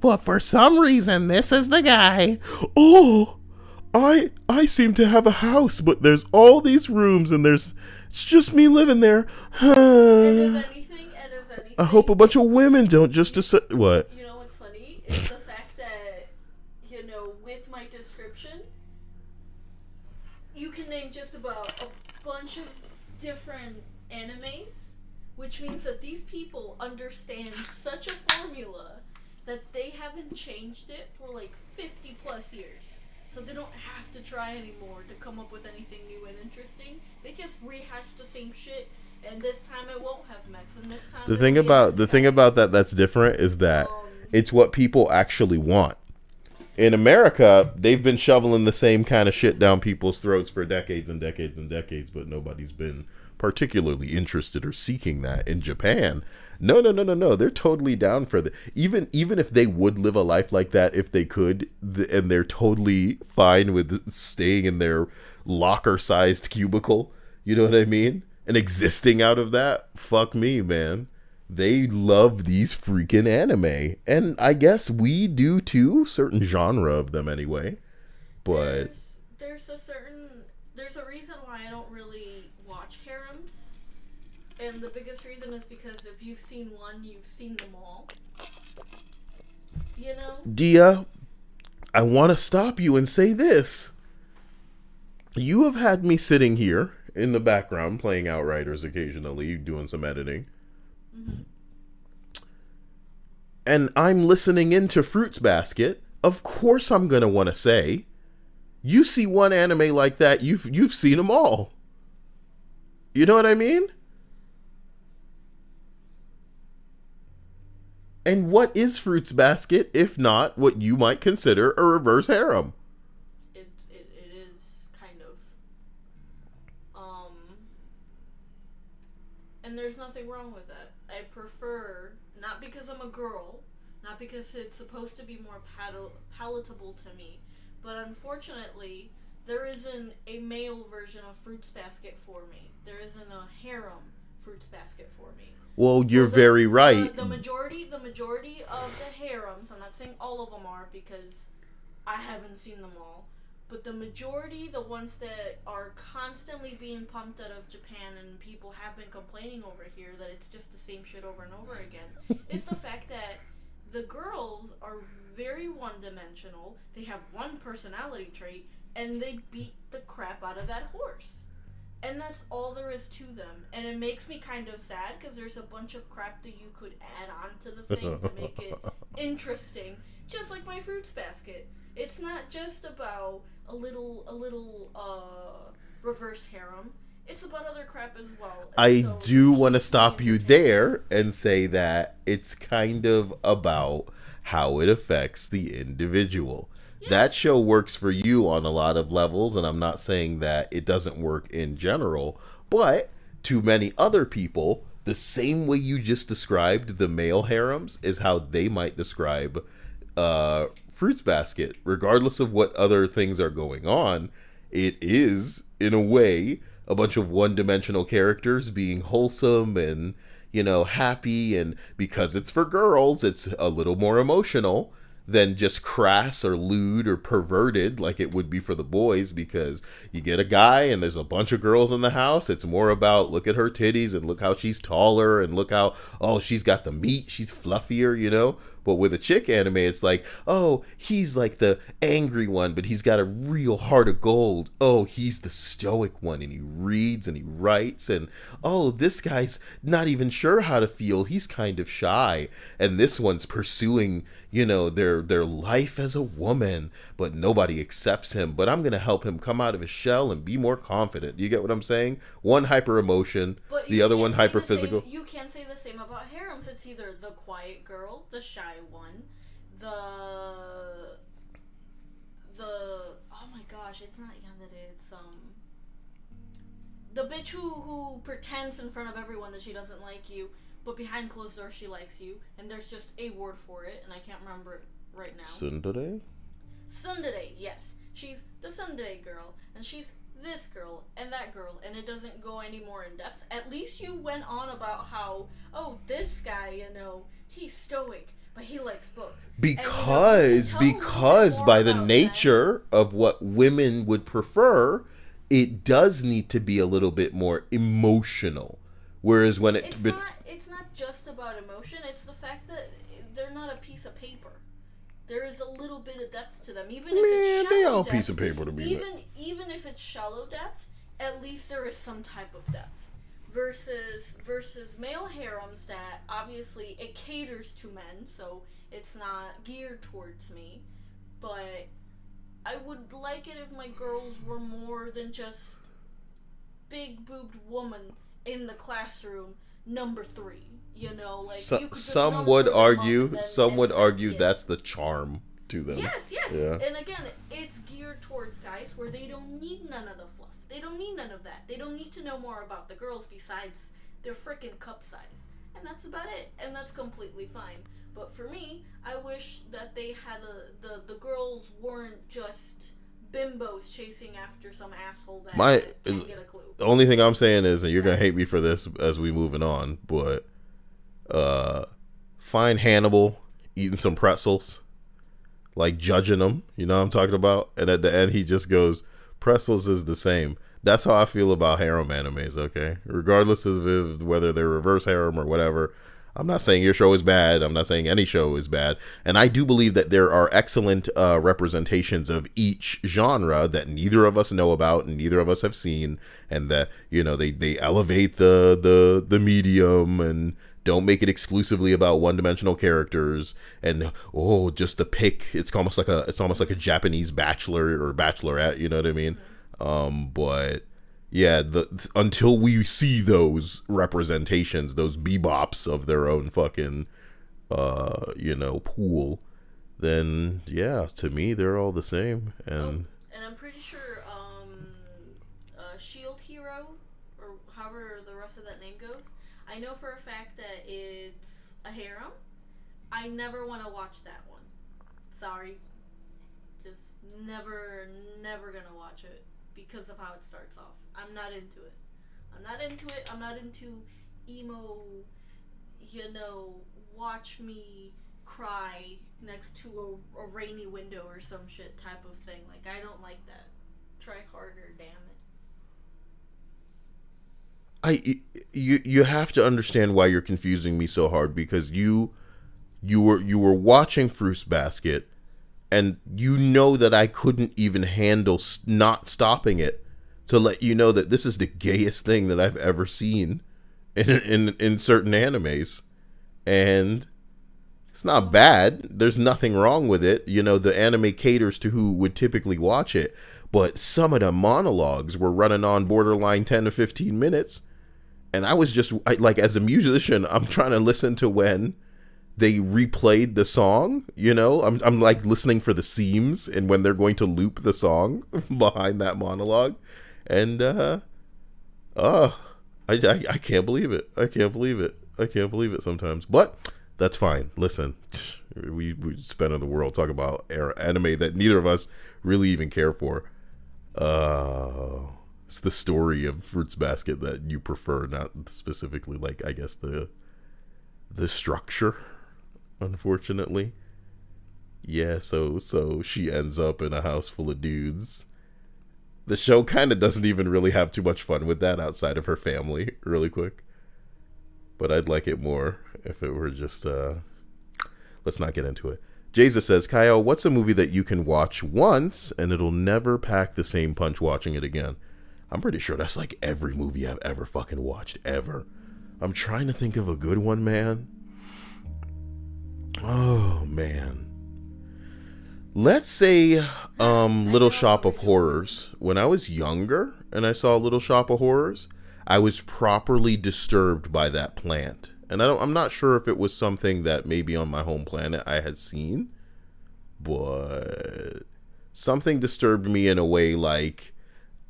But for some reason, this is the guy. Oh, I seem to have a house, but there's all these rooms and it's just me living there. And if anything, I hope a bunch of women don't just what? You know what's funny is the fact that you can name just about a bunch of different animes, which means that these people understand such a formula that they haven't changed it for like 50 plus years. So they don't have to try anymore to come up with anything new and interesting. They just rehash the same shit, and this time it won't have mechs, and this time The thing about that that's different is that it's what people actually want. In America, they've been shoveling the same kind of shit down people's throats for decades and decades and decades, but nobody's been particularly interested or seeking that. In Japan, no, they're totally down for that. Even if they would live a life like that if they could, and they're totally fine with staying in their locker-sized cubicle, you know what I mean? And existing out of that, fuck me, man. They love these freaking anime. And I guess we do too, certain genre of them anyway. But there's a reason why I don't really watch harems. And the biggest reason is because if you've seen one, you've seen them all. You know? Dia, I want to stop you and say this. You have had me sitting here in the background playing Outriders occasionally, doing some editing. Mm-hmm. And I'm listening into Fruits Basket. Of course I'm going to want to say, you see one anime like that, you've seen them all. You know what I mean? And what is Fruits Basket if not what you might consider a reverse harem? It is kind of. And there's nothing wrong with that. I prefer, not because I'm a girl, not because it's supposed to be more palatable to me, but unfortunately, there isn't a male version of Fruits Basket for me. There isn't a harem Fruits Basket for me. Well, you're very right. The majority of the harems, I'm not saying all of them are because I haven't seen them all, but the majority, the ones that are constantly being pumped out of Japan and people have been complaining over here that it's just the same shit over and over again, is the fact that the girls are very one-dimensional, they have one personality trait, and they beat the crap out of that horse. And that's all there is to them. And it makes me kind of sad because there's a bunch of crap that you could add on to the thing to make it interesting. Just like my Fruits Basket. It's not just about a little reverse harem. It's about other crap as well. I do want to stop you there and say that it's kind of about how it affects the individual. Yes. That show works for you on a lot of levels, and I'm not saying that it doesn't work in general, but to many other people, the same way you just described the male harems is how they might describe Fruits Basket. Regardless of what other things are going on, it is, in a way, a bunch of one-dimensional characters being wholesome and, happy, and because it's for girls, it's a little more emotional than just crass or lewd or perverted like it would be for the boys, because you get a guy and there's a bunch of girls in the house. It's more about look at her titties and look how she's taller and look how, she's got the meat, she's fluffier, But with a chick anime, it's like, he's like the angry one, but he's got a real heart of gold. He's the stoic one, and he reads and he writes, and this guy's not even sure how to feel. He's kind of shy, and this one's pursuing, their life as a woman, but nobody accepts him. But I'm gonna help him come out of his shell and be more confident. You get what I'm saying? One hyper emotion, the other one hyper physical. You can't say the same about harems. It's either the quiet girl, the shy one, the oh my gosh, it's not yandere, it's the bitch who pretends in front of everyone that she doesn't like you, but behind closed doors she likes you, and there's just a word for it, and I can't remember it right now. Tsundere? Tsundere, yes. She's the tsundere girl, and she's this girl and that girl, and it doesn't go any more in depth. At least you went on about how, this guy, he's stoic, but he likes books. Because by the nature of what women would prefer, it does need to be a little bit more emotional. Whereas when it's not just about emotion, it's the fact that they're not a piece of paper. There is a little bit of depth to them, even if it's shallow they all depth, piece of paper to me. Even if it's shallow depth, at least there is some type of depth. Versus male harems that obviously it caters to men, so it's not geared towards me. But I would like it if my girls were more than just big boobed woman in the classroom number 3. You know, like some would argue that's the charm to them. Yes. Yeah. And again, it's geared towards guys where they don't need none of the fluff. They don't need none of that. They don't need to know more about the girls besides their frickin' cup size. And that's about it. And that's completely fine. But for me, I wish that they had the girls weren't just bimbos chasing after some asshole that can't get a clue. The only thing I'm saying is, and you're going to hate me for this as we moving on, but find Hannibal eating some pretzels, like judging them, you know what I'm talking about? And at the end, he just goes, pretzels is the same. That's how I feel about harem animes, okay? Regardless of whether they're reverse harem or whatever. I'm not saying your show is bad. I'm not saying any show is bad. And I do believe that there are excellent representations of each genre that neither of us know about and neither of us have seen. And that, you know, they elevate the medium and don't make it exclusively about one-dimensional characters. And just the pick. It's almost like a Japanese bachelor or bachelorette. You know what I mean? But yeah, until we see those representations, those bebops of their own fucking, pool, then yeah, to me they're all the same. And I'm pretty sure, Shield Hero, or however the rest of that name goes, I know for a fact that it's a harem. I never want to watch that one. Sorry, just never gonna watch it. Because of how it starts off. I'm not into it. I'm not into emo, watch me cry next to a rainy window or some shit type of thing. Like, I don't like that. Try harder, damn it. You have to understand why you're confusing me so hard, because you were watching Fruits Basket, and you know that I couldn't even handle not stopping it to let you know that this is the gayest thing that I've ever seen in certain animes. And it's not bad. There's nothing wrong with it. You know, the anime caters to who would typically watch it. But some of the monologues were running on borderline 10 to 15 minutes. And I was just, as a musician, I'm trying to listen to when they replayed the song, you know, I'm like listening for the seams and when they're going to loop the song behind that monologue. And, I can't believe it. I can't believe it sometimes, but that's fine. Listen, we spend in the world talking about anime that neither of us really even care for. It's the story of Fruits Basket that you prefer, not specifically, like, I guess the structure. Unfortunately, yeah. So she ends up in a house full of dudes. The show kind of doesn't even really have too much fun with that outside of her family, really quick. But I'd like it more if it were just. Let's not get into it. Jesus says, Kyle, what's a movie that you can watch once and it'll never pack the same punch watching it again? I'm pretty sure that's like every movie I've ever fucking watched ever. I'm trying to think of a good one, man. Oh man, let's say Little Shop of Horrors. When I was younger and I saw Little Shop of Horrors, I was properly disturbed by that plant. And I'm not sure if it was something that maybe on my home planet I had seen, but something disturbed me in a way like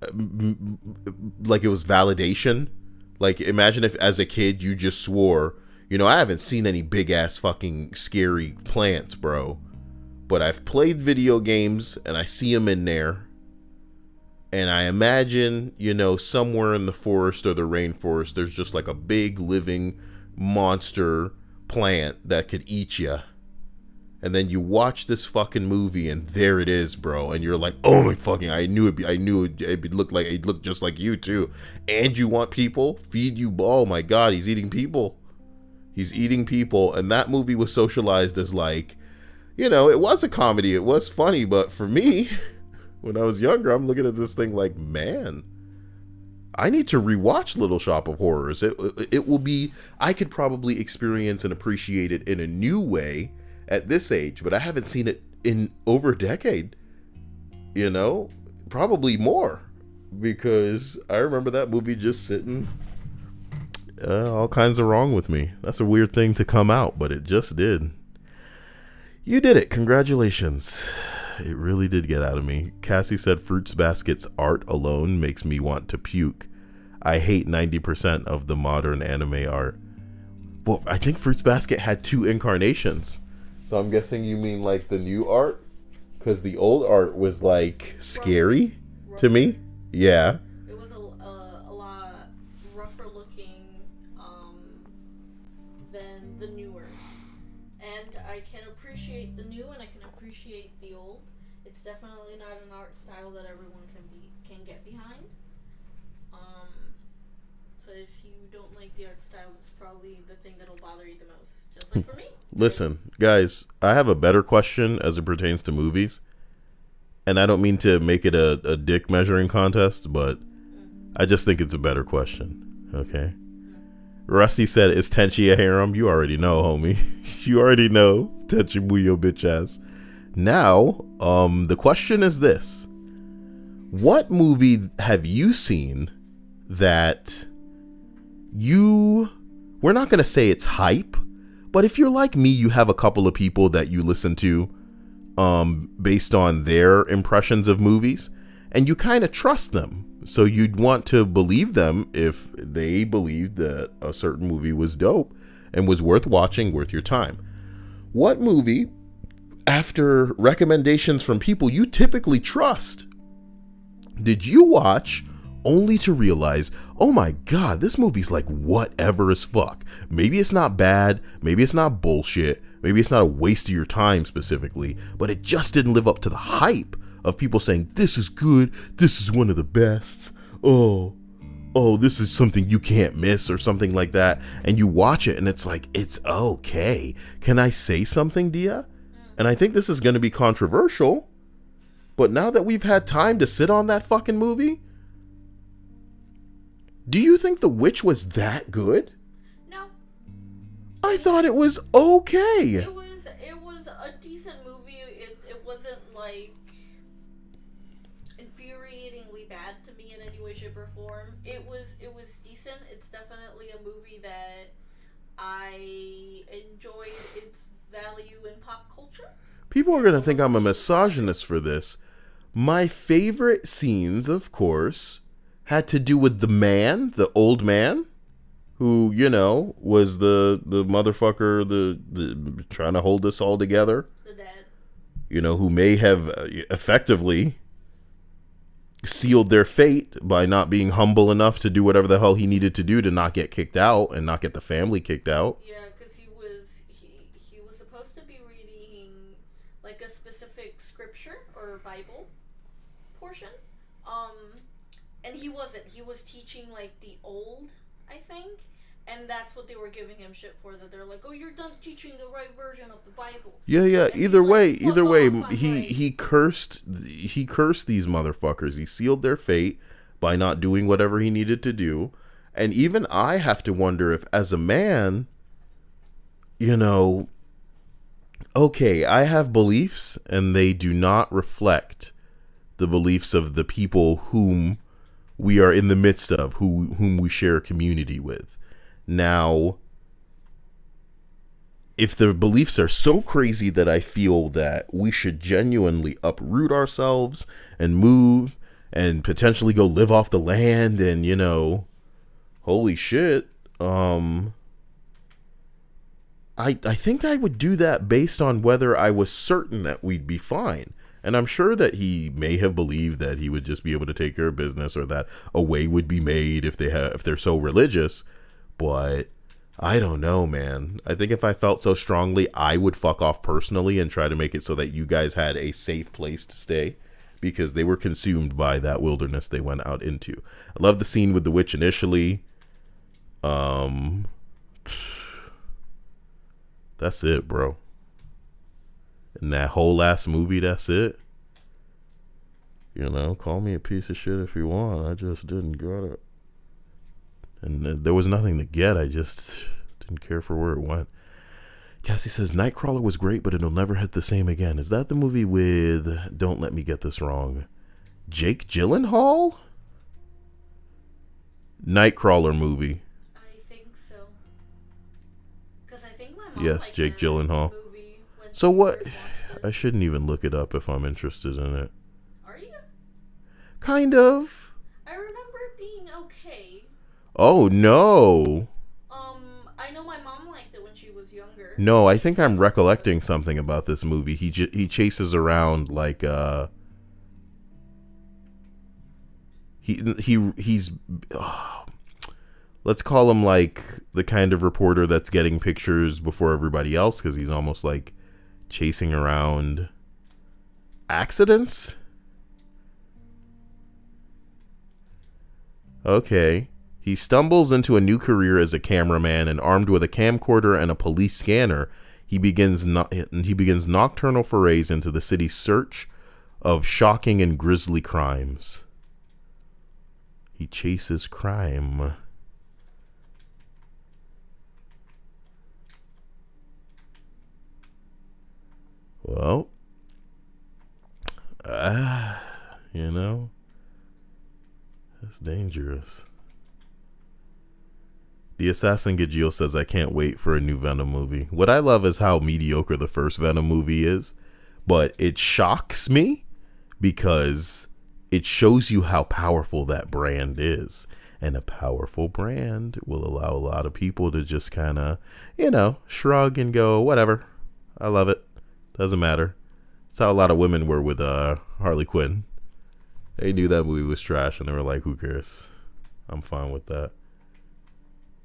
it was validation. Like, imagine if as a kid you just swore, you know, I haven't seen any big ass fucking scary plants, bro, but I've played video games and I see them in there. And I imagine, you know, somewhere in the forest or the rainforest, there's just like a big living monster plant that could eat you. And then you watch this fucking movie and there it is, bro. And you're like, oh my fucking, I knew it looked just like you too. And you want people feed you. Oh my God, he's eating people. He's eating people. And that movie was socialized as like, you know, it was a comedy. It was funny. But for me, When I was younger, I'm looking at this thing like, man, I need to rewatch Little Shop of Horrors. It will be, I could probably experience and appreciate it in a new way at this age, but I haven't seen it in over a decade, you know, probably more, because I remember that movie just sitting all kinds of wrong with me. That's a weird thing to come out, but it just did. You did it. Congratulations. It really did get out of me. Cassie said Fruits Basket's art alone makes me want to puke. I hate 90% of the modern anime art. Well, I think Fruits Basket had 2 incarnations. So I'm guessing you mean like the new art? Because the old art was like scary to me. Yeah. It was a lot rougher looking than the newer. And I can appreciate the new and I can appreciate the old. It's definitely not an art style that everyone can get behind. So if you don't like the art style, it's probably the thing that'll bother you the most. Just like for me. Listen, guys, I have a better question as it pertains to movies. And I don't mean to make it a dick measuring contest, but I just think it's a better question. Okay? Rusty said, is Tenchi a harem? You already know, homie. You already know. Tenchi Muyo bitch ass. Now, the question is this. What movie have you seen that we're not going to say it's hype, but if you're like me, you have a couple of people that you listen to based on their impressions of movies, and you kind of trust them. So you'd want to believe them if they believed that a certain movie was dope and was worth watching, worth your time. What movie, after recommendations from people you typically trust, did you watch only to realize, oh my god, this movie's like whatever as fuck. Maybe it's not bad, maybe it's not bullshit, maybe it's not a waste of your time specifically, but it just didn't live up to the hype of people saying, this is good, this is one of the best, oh, this is something you can't miss, or something like that, and you watch it and it's like, it's okay. Can I say something, Dia? And I think this is going to be controversial, but now that we've had time to sit on that fucking movie, do you think The Witch was that good? No. I thought it was okay. It was a decent movie. It wasn't like infuriatingly bad to me in any way, shape, or form. It was decent. It's definitely a movie that I enjoyed its value in pop culture. People are going to think I'm a misogynist for this. My favorite scenes, of course, had to do with the man, the old man, who, you know, was the motherfucker, the trying to hold us all together. The dad. You know, who may have effectively sealed their fate by not being humble enough to do whatever the hell he needed to do to not get kicked out and not get the family kicked out. Yeah, because he was supposed to be reading like a specific scripture or Bible portion. And he wasn't. He was teaching like the old, I think. And that's what they were giving him shit for. That they're like, oh, you're done teaching the right version of the Bible. Yeah. And Either way, off, he cursed these motherfuckers. He sealed their fate by not doing whatever he needed to do. And even I have to wonder if, as a man, you know, okay, I have beliefs and they do not reflect the beliefs of the people whom we are in the midst of, whom we share a community with. Now, if the beliefs are so crazy that I feel that we should genuinely uproot ourselves and move and potentially go live off the land and, you know, holy shit, I think I would do that based on whether I was certain that we'd be fine. And I'm sure that he may have believed that he would just be able to take care of business, or that a way would be made if they're so religious. But I don't know, man. I think if I felt so strongly, I would fuck off personally and try to make it so that you guys had a safe place to stay, because they were consumed by that wilderness they went out into. I love the scene with the witch initially. That's it, bro. In that whole last movie, that's it. You know, call me a piece of shit if you want. I just didn't get it. And there was nothing to get. I just didn't care for where it went. Cassie says, Nightcrawler was great, but it'll never hit the same again. Is that the movie with, don't let me get this wrong, Jake Gyllenhaal? Nightcrawler movie. I think so. Because I think my mom Yes, liked Jake that Gyllenhaal. movie when So she what? first watched I it. shouldn't even look it up if I'm interested in it. Are you? Kind of. I remember it being okay. Oh, no. I know my mom liked it when she was younger. No, I think I'm recollecting something about this movie. He chases around like he's let's call him like the kind of reporter that's getting pictures before everybody else, because he's almost like chasing around accidents. Okay. He stumbles into a new career as a cameraman, and armed with a camcorder and a police scanner, he begins nocturnal forays into the city's search of shocking and grisly crimes. He chases crime. Well, you know, that's dangerous. The Assassin Gajil says, I can't wait for a new Venom movie. What I love is how mediocre the first Venom movie is, but it shocks me because it shows you how powerful that brand is. And a powerful brand will allow a lot of people to just kind of, you know, shrug and go, whatever. I love it. Doesn't matter. That's how a lot of women were with Harley Quinn. They knew that movie was trash and they were like, who cares? I'm fine with that.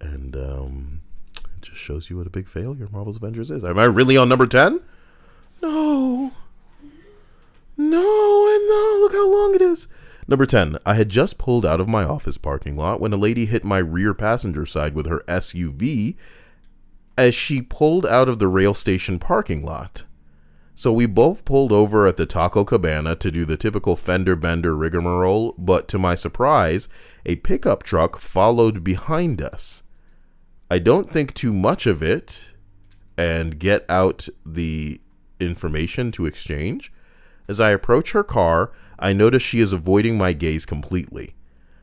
And it just shows you what a big failure Marvel's Avengers is. Am I really on number 10? No. Look how long it is. Number 10. I had just pulled out of my office parking lot when a lady hit my rear passenger side with her SUV as she pulled out of the rail station parking lot. So we both pulled over at the Taco Cabana to do the typical fender bender rigmarole, but to my surprise, a pickup truck followed behind us. I don't think too much of it and get out the information to exchange. As I approach her car, I notice she is avoiding my gaze completely.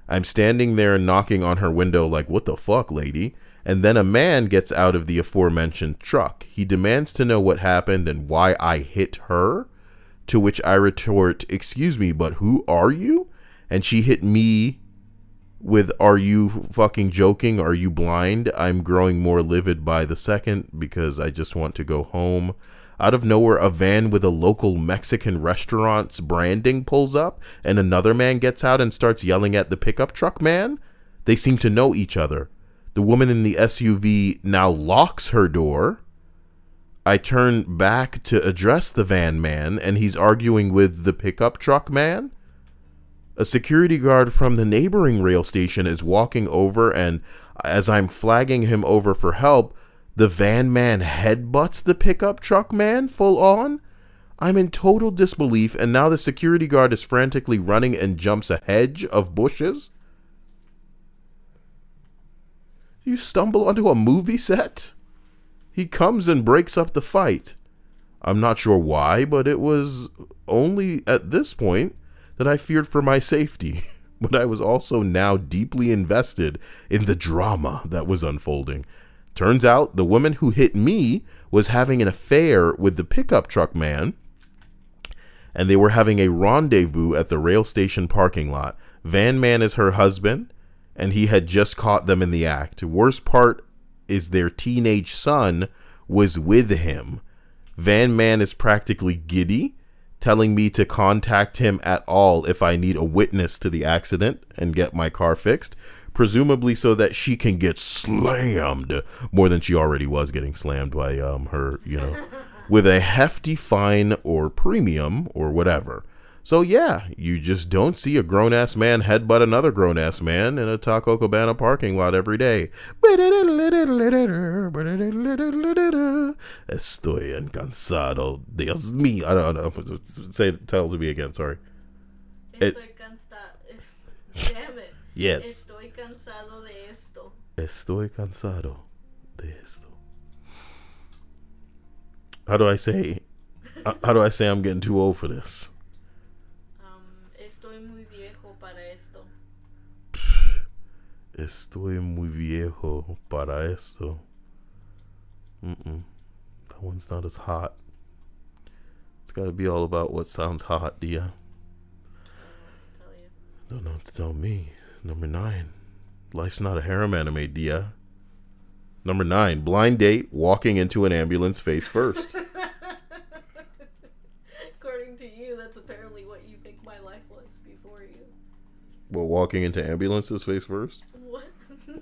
I'm standing there knocking on her window like, what the fuck, lady? And then a man gets out of the aforementioned truck. He demands to know what happened and why I hit her, to which I retort, excuse me, but who are you? And she hit me with, are you fucking joking? Are you blind? I'm growing more livid by the second because I just want to go home. Out of nowhere, a van with a local Mexican restaurant's branding pulls up, and another man gets out and starts yelling at the pickup truck man. They seem to know each other. The woman in the SUV now locks her door. I turn back to address the van man, and he's arguing with the pickup truck man. A security guard from the neighboring rail station is walking over, and as I'm flagging him over for help, the van man headbutts the pickup truck man full on. I'm in total disbelief, and now the security guard is frantically running and jumps a hedge of bushes. You stumble onto a movie set? He comes and breaks up the fight. I'm not sure why, but it was only at this point that I feared for my safety. But I was also now deeply invested in the drama that was unfolding. Turns out the woman who hit me was having an affair with the pickup truck man, and they were having a rendezvous at the rail station parking lot. Van man is her husband, and he had just caught them in the act. Worst part is their teenage son was with him. Van man is practically giddy, telling me to contact him at all if I need a witness to the accident and get my car fixed, presumably so that she can get slammed more than she already was getting slammed by her, with a hefty fine or premium or whatever. So yeah, you just don't see a grown-ass man headbutt another grown-ass man in a Taco Cabana parking lot every day. Estoy cansado. Dios mío. I don't know. Tell it to me again, sorry. Estoy cansado. Damn it. Yes. Estoy cansado de esto. Estoy cansado de esto. How do I say I'm getting too old for this? Estoy muy viejo para esto. Estoy muy viejo para esto. That one's not as hot. It's gotta be all about what sounds hot, Dia. Don't know what to tell me. Number 9. Life's not a harem anime, Dia. Number 9. Blind date, walking into an ambulance face first. According to you, that's apparently what you think my life was before you. Well, walking into ambulances face first? What?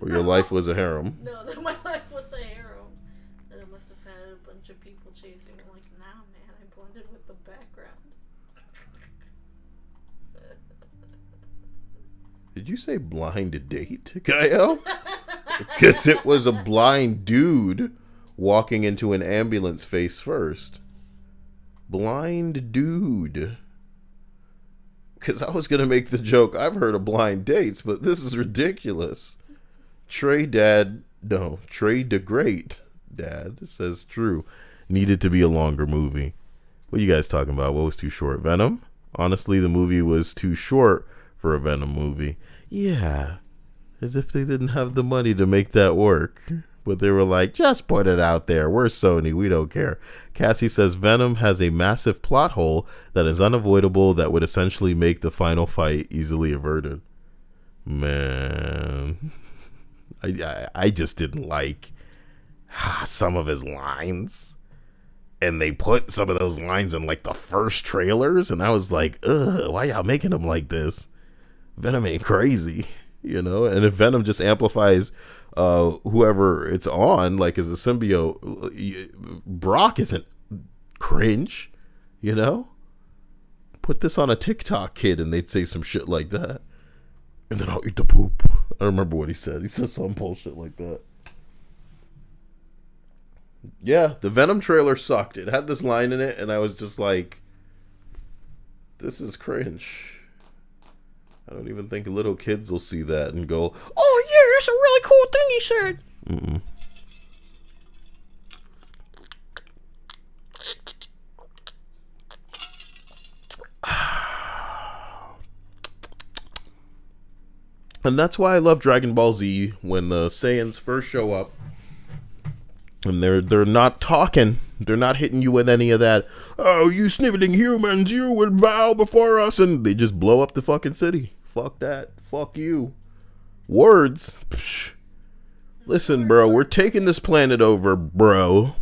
Or your life was a harem? No, that my life was a harem. That I must have had a bunch of people chasing. I'm like, nah, man, I blended with the background. Did you say blind date, Gael? Because it was a blind dude walking into an ambulance face first. Blind dude. Because I was going to make the joke, I've heard of blind dates, but this is ridiculous. Trey the Great Dad says true. Needed to be a longer movie. What are you guys talking about? What was too short? Venom? Honestly, the movie was too short for a Venom movie. Yeah. As if they didn't have the money to make that work. But they were like, just put it out there. We're Sony. We don't care. Cassie says Venom has a massive plot hole that is unavoidable that would essentially make the final fight easily averted. Man. I just didn't like some of his lines. And they put some of those lines in like the first trailers. And I was like, ugh, why y'all making them like this? Venom ain't crazy, you know? And if Venom just amplifies whoever it's on, like as a symbiote, Brock isn't cringe, you know? Put this on a TikTok kid and they'd say some shit like that. And then I'll eat the poop. I remember what he said. He said some bullshit like that. Yeah, the Venom trailer sucked. It had this line in it and I was just like, this is cringe. I don't even think little kids will see that and go, oh yeah, that's a really cool thing he said. And that's why I love Dragon Ball Z when the Saiyans first show up. And they're not talking. They're not hitting you with any of that, oh, you sniveling humans, you would bow before us. And they just blow up the fucking city. Fuck that. Fuck you. Words. Psh. Listen, bro, we're taking this planet over, bro.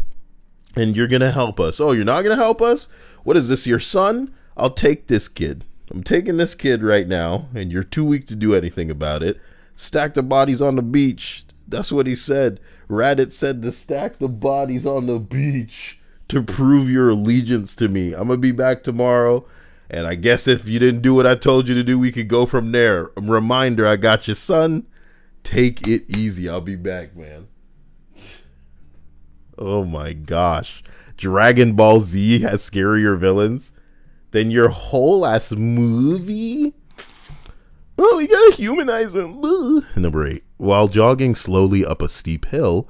And you're going to help us. Oh, you're not going to help us? What is this, your son? I'll take this kid. I'm taking this kid right now. And you're too weak to do anything about it. Stack the bodies on the beach. That's what he said. Reddit said to stack the bodies on the beach to prove your allegiance to me. I'm going to be back tomorrow. And I guess if you didn't do what I told you to do, we could go from there. A reminder, I got you, son. Take it easy. I'll be back, man. Oh my gosh. Dragon Ball Z has scarier villains than your whole ass movie? Oh, we gotta humanize him. Number 8. While jogging slowly up a steep hill,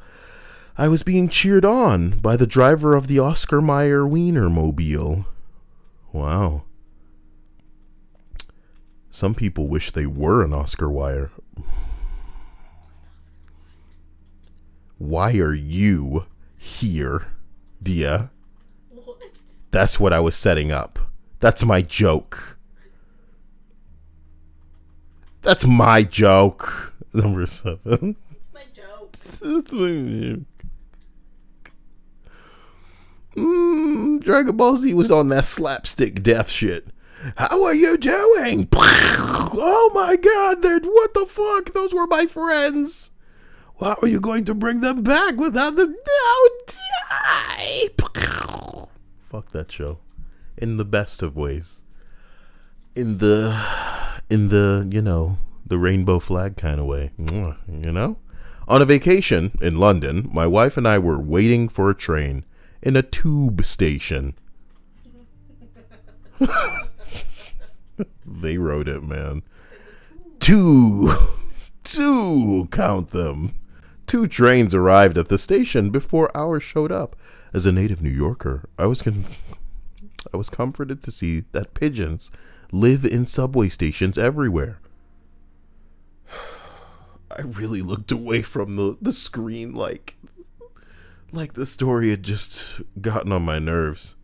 I was being cheered on by the driver of the Oscar Mayer Wienermobile. Wow. Some people wish they were an Oscar Mayer. Why are you here, Dia? What? That's what I was setting up. That's my joke. That's my joke. Number 7. It's my joke. That's my joke. Dragon Ball Z was on that slapstick death shit. How are you doing? Oh my god, what the fuck? Those were my friends. How are you going to bring them back without them now die? Fuck that show. In the best of ways. In the, you know, the rainbow flag kind of way. You know? On a vacation in London, my wife and I were waiting for a train in a tube station. They wrote it, man. Two, count them. 2 trains arrived at the station before ours showed up. As a native New Yorker, I was comforted to see that pigeons live in subway stations everywhere. I really looked away from the screen like the story had just gotten on my nerves.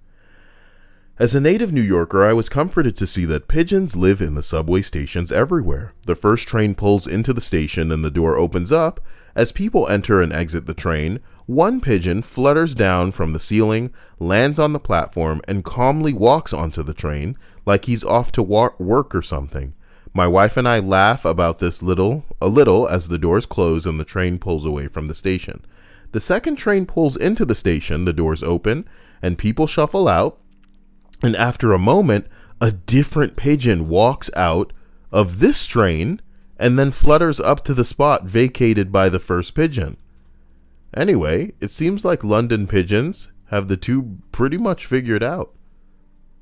As a native New Yorker, I was comforted to see that pigeons live in the subway stations everywhere. The first train pulls into the station and the door opens up. As people enter and exit the train, one pigeon flutters down from the ceiling, lands on the platform, and calmly walks onto the train like he's off to work or something. My wife and I laugh about this a little as the doors close and the train pulls away from the station. The second train pulls into the station, the doors open, and people shuffle out. And after a moment, a different pigeon walks out of this train and then flutters up to the spot vacated by the first pigeon. Anyway, it seems like London pigeons have the two pretty much figured out.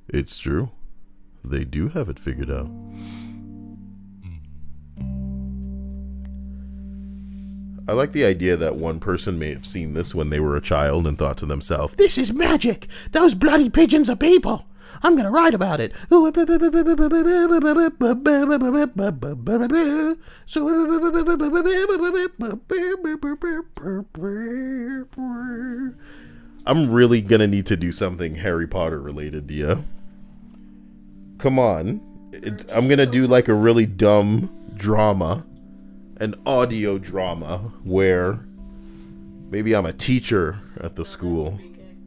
It's true. They do have it figured out. I like the idea that one person may have seen this when they were a child and thought to themselves, This is magic. Those bloody pigeons are people. I'm going to write about it. I'm really going to need to do something Harry Potter related, Dia. Come on. I'm going to do like a really dumb drama. An audio drama where maybe I'm a teacher at the school.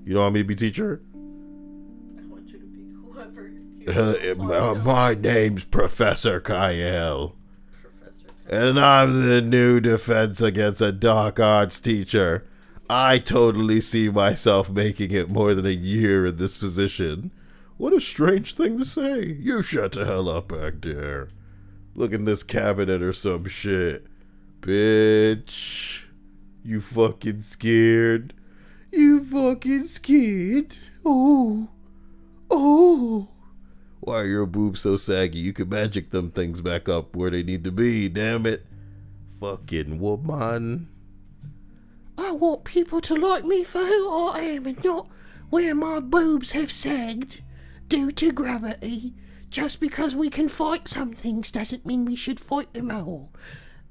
You don't want me to be teacher? I want you to be whoever. My name's Professor Kyle. And I'm the new Defense Against the Dark Arts teacher. I totally see myself making it more than a year in this position. What a strange thing to say. You shut the hell up back there. Look in this cabinet or some shit. Bitch. You fucking scared? You fucking scared? Oh. Why are your boobs so saggy? You can magic them things back up where they need to be, damn it. Fucking woman. I want people to like me for who I am and not where my boobs have sagged due to gravity. Just because we can fight some things doesn't mean we should fight them all.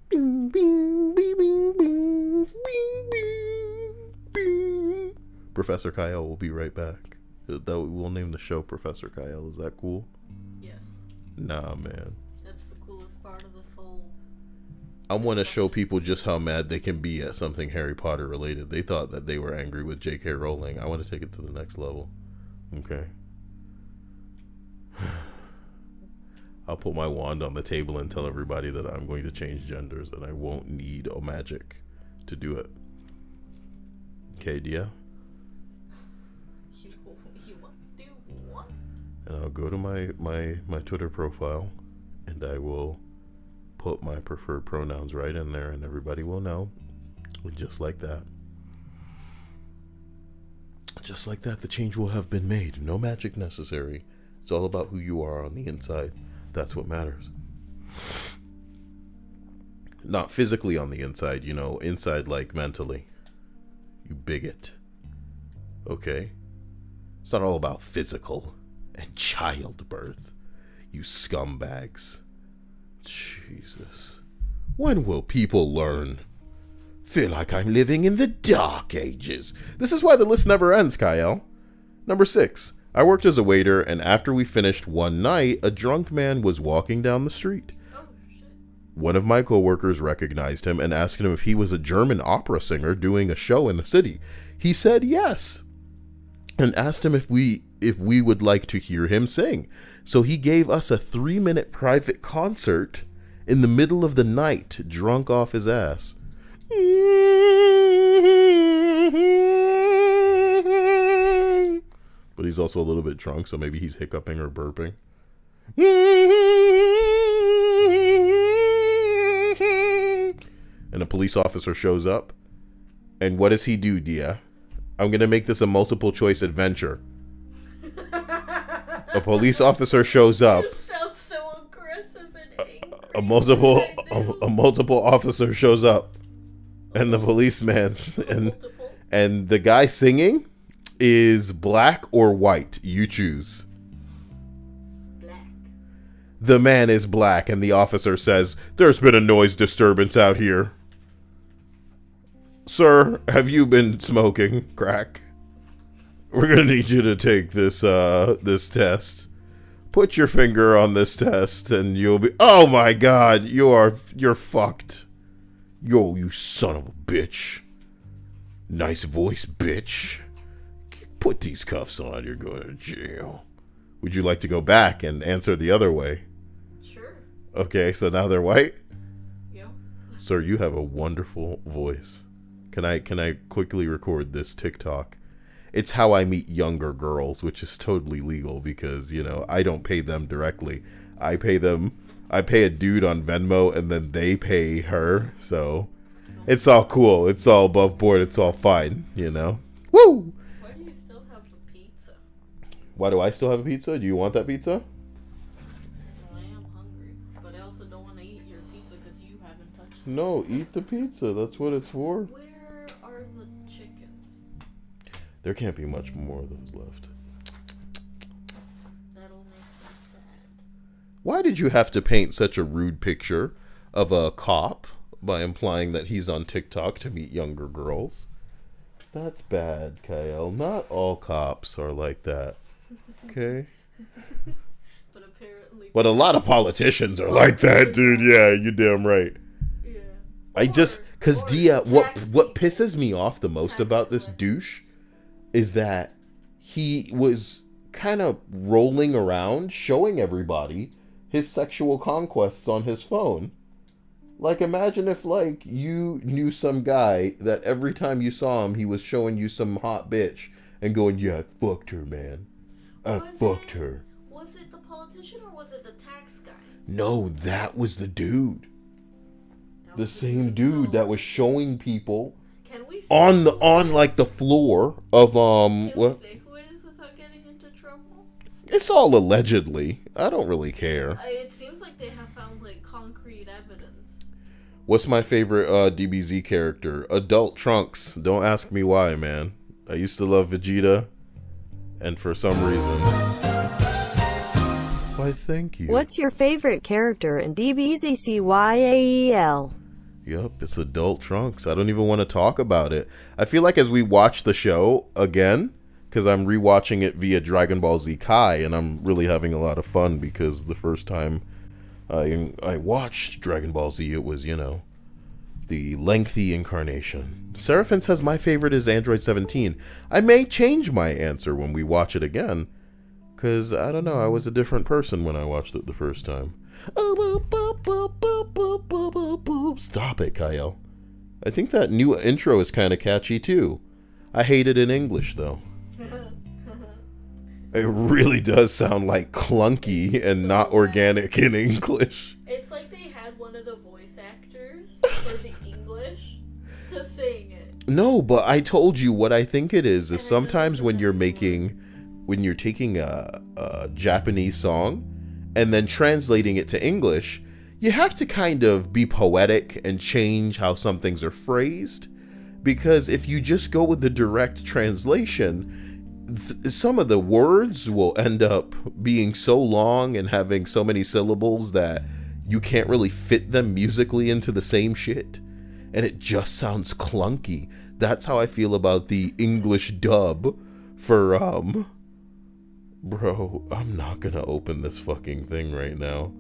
Bing, bing, bing, bing, bing, bing, bing, bing. Professor Kyle will be right back. We'll name the show Professor Kyle. Is that cool? Yes. Nah, man. That's the coolest part of this whole... I want to show people just how mad they can be at something Harry Potter related. They thought that they were angry with J.K. Rowling. I want to take it to the next level. Okay. I'll put my wand on the table and tell everybody that I'm going to change genders and I won't need a magic to do it. Okay, Dia? You want to do what? And I'll go to my Twitter profile and I will put my preferred pronouns right in there and everybody will know. Just like that. Just like that, the change will have been made. No magic necessary. It's all about who you are on the inside. That's what matters. Not physically on the inside, inside like mentally. You bigot. Okay? It's not all about physical and childbirth. You scumbags. Jesus. When will people learn? Feel like I'm living in the dark ages. This is why the list never ends, Kyle. Number 6. I worked as a waiter, and after we finished one night, a drunk man was walking down the street. Oh, shit. One of my coworkers recognized him and asked him if he was a German opera singer doing a show in the city. He said yes, and asked him if we would like to hear him sing. So he gave us a 3-minute private concert in the middle of the night, drunk off his ass. But he's also a little bit drunk, so maybe he's hiccuping or burping. And a police officer shows up. And what does he do, Dia? I'm going to make this a multiple choice adventure. A police officer shows up. This sounds so a multiple officer shows up, and the policeman and the guy singing is black or white. You choose. Black. The man is black, and the officer says, "There's been a noise disturbance out here. Sir, have you been smoking crack? We're gonna need you to take this this test. Put your finger on this test, and you'll be. Oh my God, you're fucked. Yo, you son of a bitch. Nice voice, bitch. Put these cuffs on. You're going to jail. Would you like to go back and answer the other way? Sure. Okay, so now they're white. Yep. Sir, you have a wonderful voice. Can I quickly record this TikTok? It's how I meet younger girls, which is totally legal because, you know, I don't pay them directly. I pay a dude on Venmo and then they pay her. So it's all cool. It's all above board. It's all fine, you know? Woo! Why do you still have the pizza? Why do I still have a pizza? Do you want that pizza? Well, I am hungry, but I also don't want to eat your pizza because you haven't touched it. No, eat the pizza. That's what it's for. Where are the chicken? There can't be much more of those left. That'll make them sad. Why did you have to paint such a rude picture of a cop by implying that he's on TikTok to meet younger girls? That's bad, Kyle. Not all cops are like that. Okay? But apparently. But a lot of politicians are like that, dude. Yeah, you're damn right. Yeah. Because Dia, what pisses me off the most about this douche is that he was kind of rolling around showing everybody his sexual conquests on his phone. Like, imagine if, like, you knew some guy that every time you saw him, he was showing you some hot bitch and going, yeah, I fucked her, man. I fucked her. Was it the politician or was it the tax guy? No, that was the dude. That The was same dude that was showing people Can we say on who it like is? the floor of Can we what? say who it is without getting into trouble? It's all allegedly. I don't really care. It seems like they have found like concrete evidence. What's my favorite DBZ character? Adult Trunks. Don't ask me why, man. I used to love Vegeta, and for some reason, why? Thank you. What's your favorite character in DBZCYAEL? Yup, it's Adult Trunks. I don't even want to talk about it. I feel like as we watch the show again, because I'm rewatching it via Dragon Ball Z Kai, and I'm really having a lot of fun because the first time I watched Dragon Ball Z, it was, you know, the lengthy incarnation. Seraphim says my favorite is Android 17. I may change my answer when we watch it again, because, I don't know, I was a different person when I watched it the first time. Stop it, Kyle. I think that new intro is kind of catchy, too. I hate it in English, though. It really does sound like clunky and not organic in English. It's like they had one of the voice actors for the English to sing it. No, but I told you what I think it is sometimes when you're taking a Japanese song and then translating it to English, you have to kind of be poetic and change how some things are phrased. Because if you just go with the direct translation, some of the words will end up being so long and having so many syllables that you can't really fit them musically into the same shit. And it just sounds clunky. That's how I feel about the English dub for, Bro, I'm not gonna open this fucking thing right now.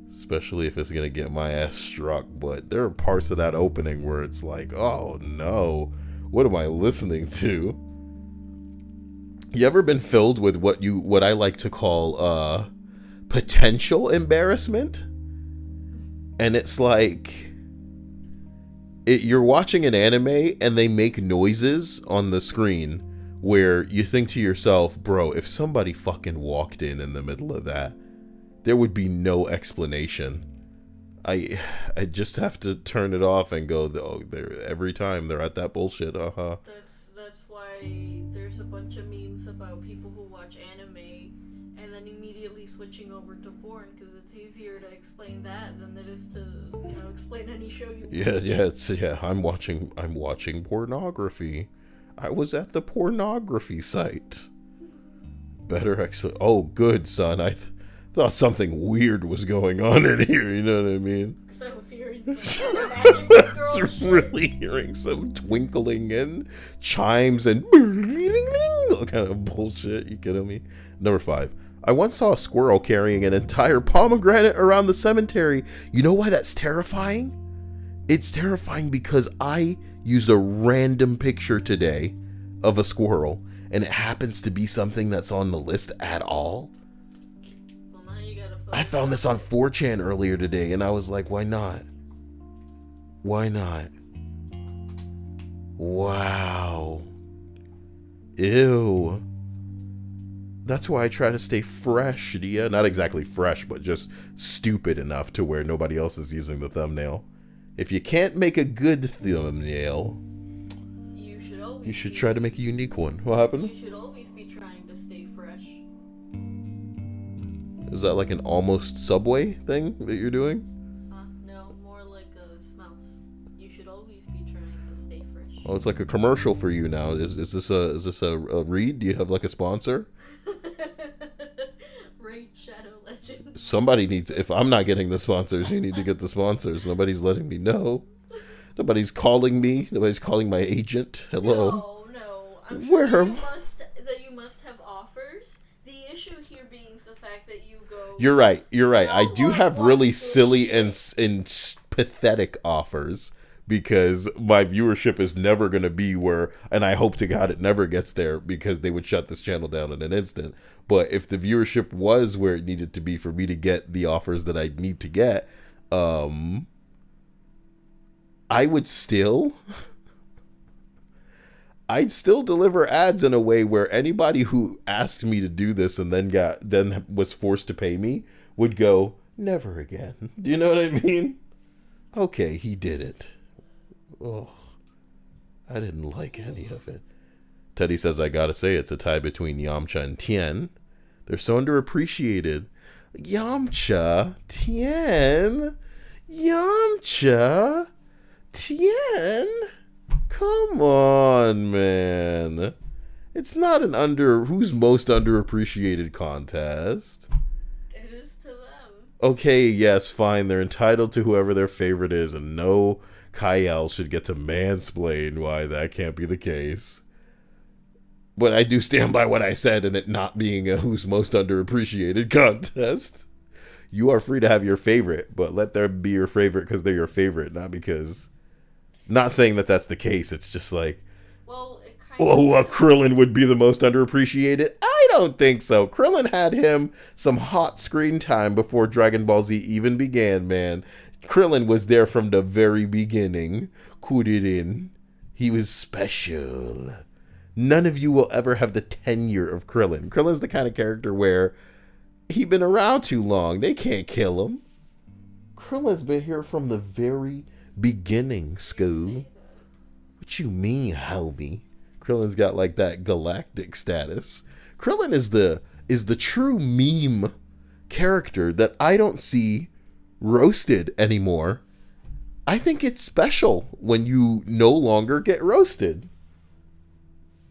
Especially if it's gonna get my ass struck. But there are parts of that opening where it's like, oh no, what am I listening to? You ever been filled with what I like to call potential embarrassment? And it's like you're watching an anime and they make noises on the screen where you think to yourself, bro, if somebody fucking walked in the middle of that, there would be no explanation. I just have to turn it off and go, oh, every time they're at that bullshit, That's why there's a bunch of memes about people who watch anime and then then immediately switching over to porn, because it's easier to explain that than it is to, you know, explain any show you watch. I'm watching pornography. I was at the pornography site. Better actually. Oh, good, son. I thought something weird was going on in here. You know what I mean? Because I was hearing some magic girl I was shit. really hearing some twinkling and chimes and all kind of bullshit. You kidding me? Number 5. I once saw a squirrel carrying an entire pomegranate around the cemetery. You know why that's terrifying? It's terrifying because I used a random picture today of a squirrel, and it happens to be something that's on the list at all. Well, now you gotta I found this on 4chan earlier today, and I was like, why not? Why not? Wow. Ew. That's why I try to stay fresh, Dia. Not exactly fresh, but just stupid enough to where nobody else is using the thumbnail. If you can't make a good thumbnail, you should try to make a unique one. What happened? You should always be trying to stay fresh. Is that like an almost Subway thing that you're doing? No, more like a smouse. You should always be trying to stay fresh. Oh, it's like a commercial for you now. Is this a read? Do you have like a sponsor? Raid Shadow Legends. Somebody needs. If I'm not getting the sponsors, you need to get the sponsors. Nobody's letting me know. Nobody's calling me. Nobody's calling my agent. Hello. No. I'm sure Where? that you must have offers. The issue here being the fact that you go. You're right. No I do one have wants really this silly shit. and pathetic offers because my viewership is never going to be where, and I hope to God it never gets there because they would shut this channel down in an instant. But if the viewership was where it needed to be for me to get the offers that I need to get, I would still. I'd still deliver ads in a way where anybody who asked me to do this and then was forced to pay me would go, never again. Do you know what I mean? Okay, he did it. Oh, I didn't like any of it. Teddy says, I gotta say, it's a tie between Yamcha and Tien. They're so underappreciated. Yamcha, Tien, Yamcha, Tien. Come on, man. It's not an who's most underappreciated contest. It is to them. Okay, yes, fine. They're entitled to whoever their favorite is, and no Kyle should get to mansplain why that can't be the case. But I do stand by what I said in it not being a who's most underappreciated contest. You are free to have your favorite, but let them be your favorite because they're your favorite, not because... Not saying that that's the case. It's just like, Well, it kind Krillin would be the most underappreciated. I don't think so. Krillin had him some hot screen time before Dragon Ball Z even began, man. Krillin was there from the very beginning. Kuririn. He was special. None of you will ever have the tenure of Krillin. Krillin's the kind of character where he's been around too long. They can't kill him. Krillin's been here from the very beginning, Scoob. What you mean, homie? Krillin's got like that galactic status. Krillin is the true meme character that I don't see roasted anymore. I think it's special when you no longer get roasted.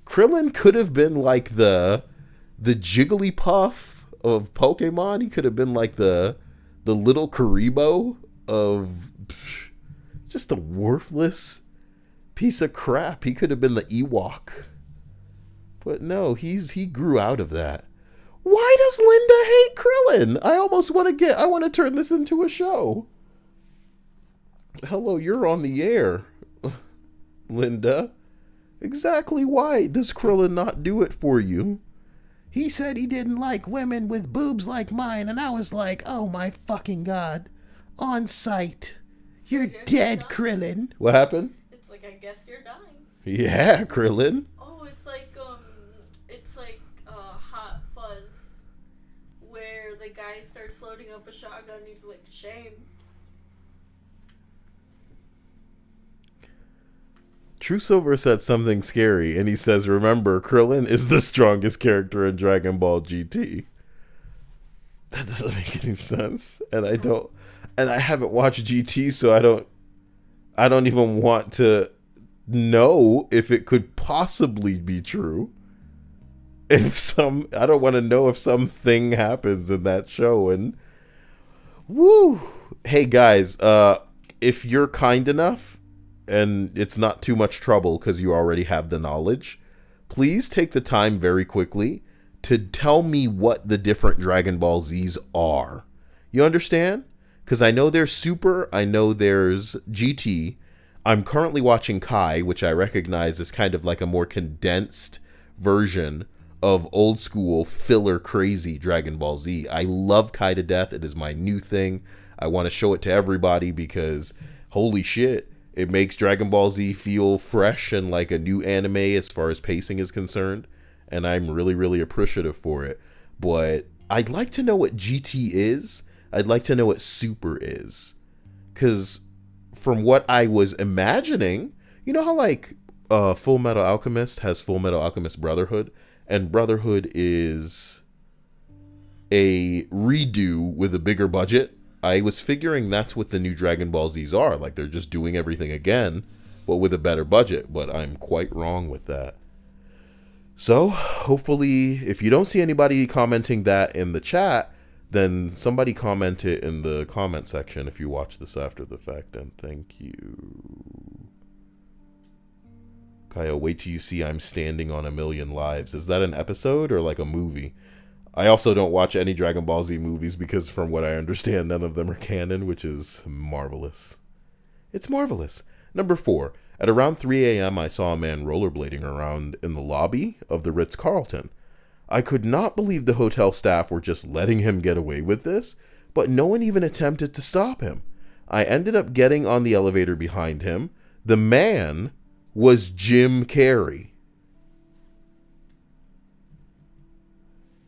Krillin could have been like the Jigglypuff of Pokemon. He could have been like the little Karibo of just a worthless piece of crap. He could have been the Ewok. But no, he grew out of that. Why does Linda hate Krillin? I almost want to turn this into a show. Hello, you're on the air, Linda. Exactly why does Krillin not do it for you? He said he didn't like women with boobs like mine, and I was like, oh my fucking god. On sight. You're dead, Krillin. What happened? It's like, I guess you're dying. Yeah, Krillin. Oh, it's like Hot Fuzz, where the guy starts loading up a shotgun and he's like, shame. True Silver said something scary, and he says, remember, Krillin is the strongest character in Dragon Ball GT. That doesn't make any sense. And I haven't watched GT, so I don't even want to know if it could possibly be true. I don't want to know if something happens in that show. And woo. Hey guys, if you're kind enough and it's not too much trouble because you already have the knowledge, please take the time very quickly to tell me what the different Dragon Ball Zs are. You understand? Because I know there's Super, I know there's GT. I'm currently watching Kai, which I recognize is kind of like a more condensed version of old school filler crazy Dragon Ball Z. I love Kai to death. It is my new thing. I want to show it to everybody because holy shit, it makes Dragon Ball Z feel fresh and like a new anime as far as pacing is concerned. And I'm really, really appreciative for it. But I'd like to know what GT is. I'd like to know what Super is. Because from what I was imagining, you know how like Full Metal Alchemist has Full Metal Alchemist Brotherhood? And Brotherhood is a redo with a bigger budget. I was figuring that's what the new Dragon Ball Zs are. Like they're just doing everything again, but with a better budget. But I'm quite wrong with that. So hopefully, if you don't see anybody commenting that in the chat, then somebody comment it in the comment section if you watch this after the fact. And thank you. Kyle, wait till you see I'm standing on 1,000,000 lives. Is that an episode or like a movie? I also don't watch any Dragon Ball Z movies because from what I understand, none of them are canon, which is marvelous. It's marvelous. Number 4. At around 3 a.m., I saw a man rollerblading around in the lobby of the Ritz-Carlton. I could not believe the hotel staff were just letting him get away with this, but no one even attempted to stop him. I ended up getting on the elevator behind him. The man was Jim Carrey.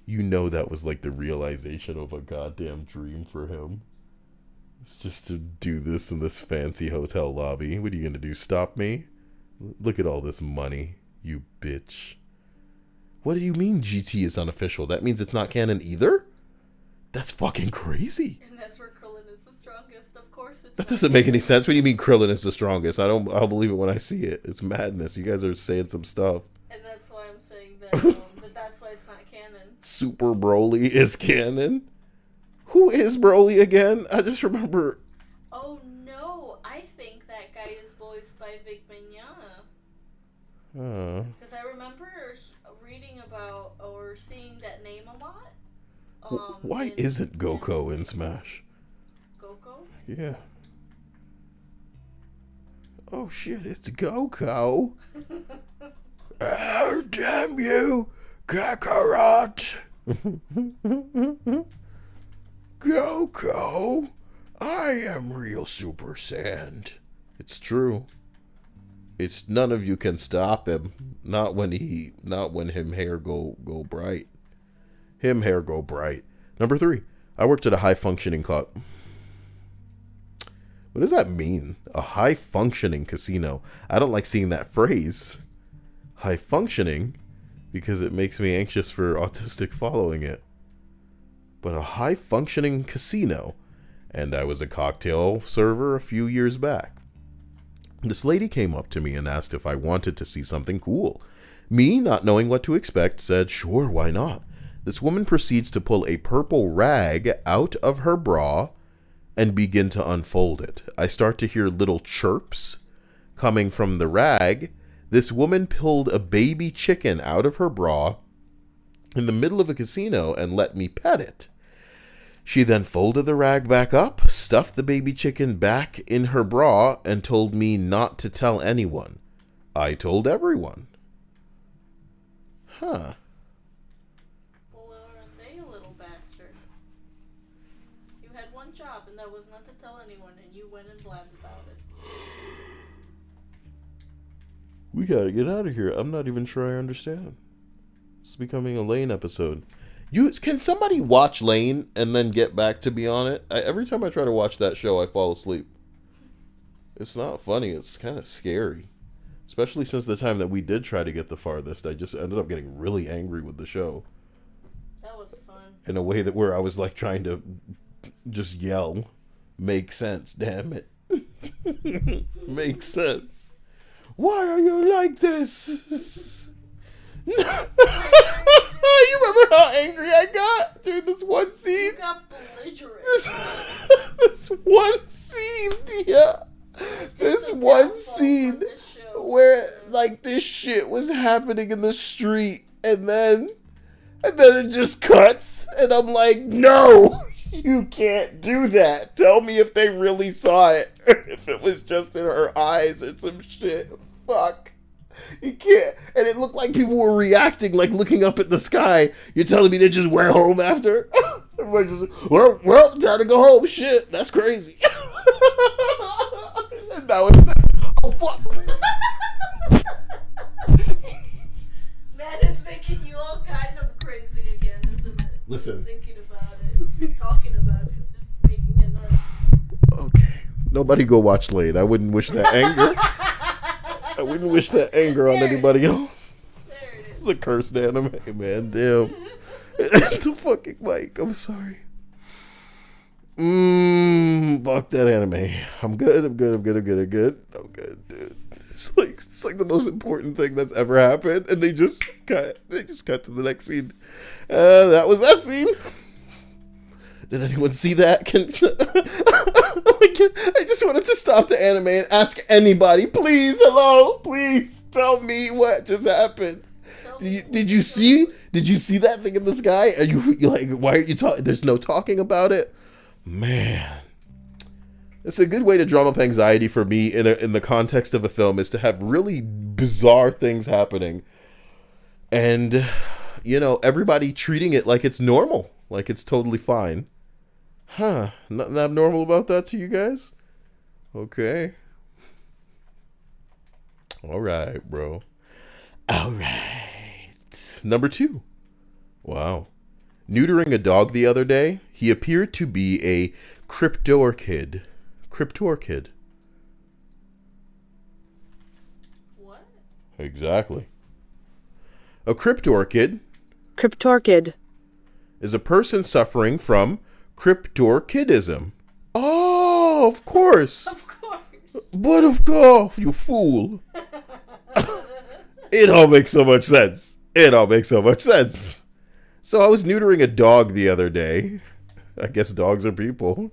You know that was like the realization of a goddamn dream for him. It's just to do this in this fancy hotel lobby. What are you gonna do, stop me? Look at all this money, you bitch. What do you mean GT is unofficial? That means it's not canon either? That's fucking crazy. And that's where Krillin is the strongest, of course. That doesn't make any sense. What do you mean Krillin is the strongest? I'll believe it when I see it. It's madness. You guys are saying some stuff. And that's why I'm saying that, that's why it's not canon. Super Broly is canon? Who is Broly again? I just remember... Oh no, I think that guy is voiced by Vic Mignogna. Because I remember reading about or seeing that name a lot. Why isn't Goku in Smash? Goku? Yeah. Oh shit, it's Goku. Oh, damn you, Kakarot. Goku, I am real Super Saiyan. It's true. It's none of you can stop him. Not when him hair go bright. Him hair go bright. Number 3, I worked at a high functioning club. What does that mean? A high functioning casino. I don't like seeing that phrase. High functioning because it makes me anxious for autistic following it. But a high functioning casino. And I was a cocktail server a few years back. This lady came up to me and asked if I wanted to see something cool. Me, not knowing what to expect, said, sure, why not? This woman proceeds to pull a purple rag out of her bra and begin to unfold it. I start to hear little chirps coming from the rag. This woman pulled a baby chicken out of her bra in the middle of a casino and let me pet it. She then folded the rag back up, stuffed the baby chicken back in her bra, and told me not to tell anyone. I told everyone. Huh. Well, aren't they a little bastard? You had one job, and that was not to tell anyone, and you went and blabbed about it. We gotta get out of here. I'm not even sure I understand. It's becoming a Lane episode. Can somebody watch Lane and then get back to me on it? Every time I try to watch that show, I fall asleep. It's not funny. It's kind of scary. Especially since the time that we did try to get the farthest. I just ended up getting really angry with the show. That was fun. in a way that where I was like trying to just yell, make sense, damn it. Make sense. Why are you like this? You remember how angry I got during this one scene? You got belligerent. This one scene, yeah. This one scene where like this shit was happening in the street, and then it just cuts, and I'm like, no, you can't do that. Tell me if they really saw it, or if it was just in her eyes or some shit. Fuck. You can't. And it looked like people were reacting, like looking up at the sky. You're telling me they just went home after? Everybody just, well, time to go home. Shit, that's crazy. And that was oh fuck. Man, it's making you all kind of crazy again, isn't it? Listen. Just thinking about it, just talking about it, it's just making you nuts. Okay. Nobody go watch Slade. I wouldn't wish that anger. I wouldn't wish that anger on anybody else. There it is. It's a cursed anime, man. Damn. The fucking mic. I'm sorry. Fuck that anime. I'm good, dude. It's like the most important thing that's ever happened, and they just cut to the next scene. That was that scene. Did anyone see that? I just wanted to stop the anime and ask anybody, please, hello, please tell me what just happened. Did you see that thing in the sky? Are you like, why aren't you talking? There's no talking about it, man. It's a good way to drum up anxiety for me in the context of a film is to have really bizarre things happening, and everybody treating it like it's normal, like it's totally fine. Huh? Nothing abnormal about that to you guys? Okay. All right, bro. All right. Number 2. Wow. Neutering a dog the other day, he appeared to be a cryptorchid. Cryptorchid. What? Exactly. A cryptorchid is a person suffering from cryptorchidism. Oh, of course. Of course. But of course, you fool. It all makes so much sense. So I was neutering a dog the other day. I guess dogs are people.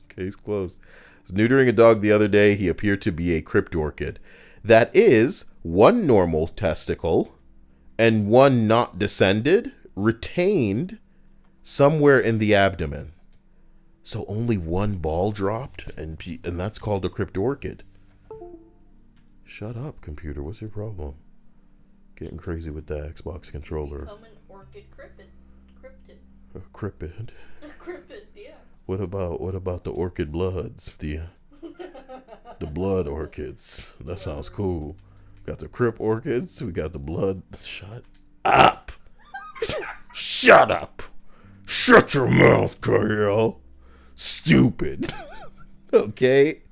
Case closed. I was neutering a dog the other day. He appeared to be a cryptorchid. That is, one normal testicle and one not descended, retained somewhere in the abdomen. So only one ball dropped, and that's called a cryptorchid. Shut up, computer. What's your problem? Getting crazy with that Xbox controller. Become an orchid cryptid. Cryptid. Cryptid, yeah. What about the orchid bloods, dear? The blood orchids. That sounds cool. Got the crypt orchids. We got the blood. Shut up. Shut up. Shut your mouth, Kyle. Stupid. Okay.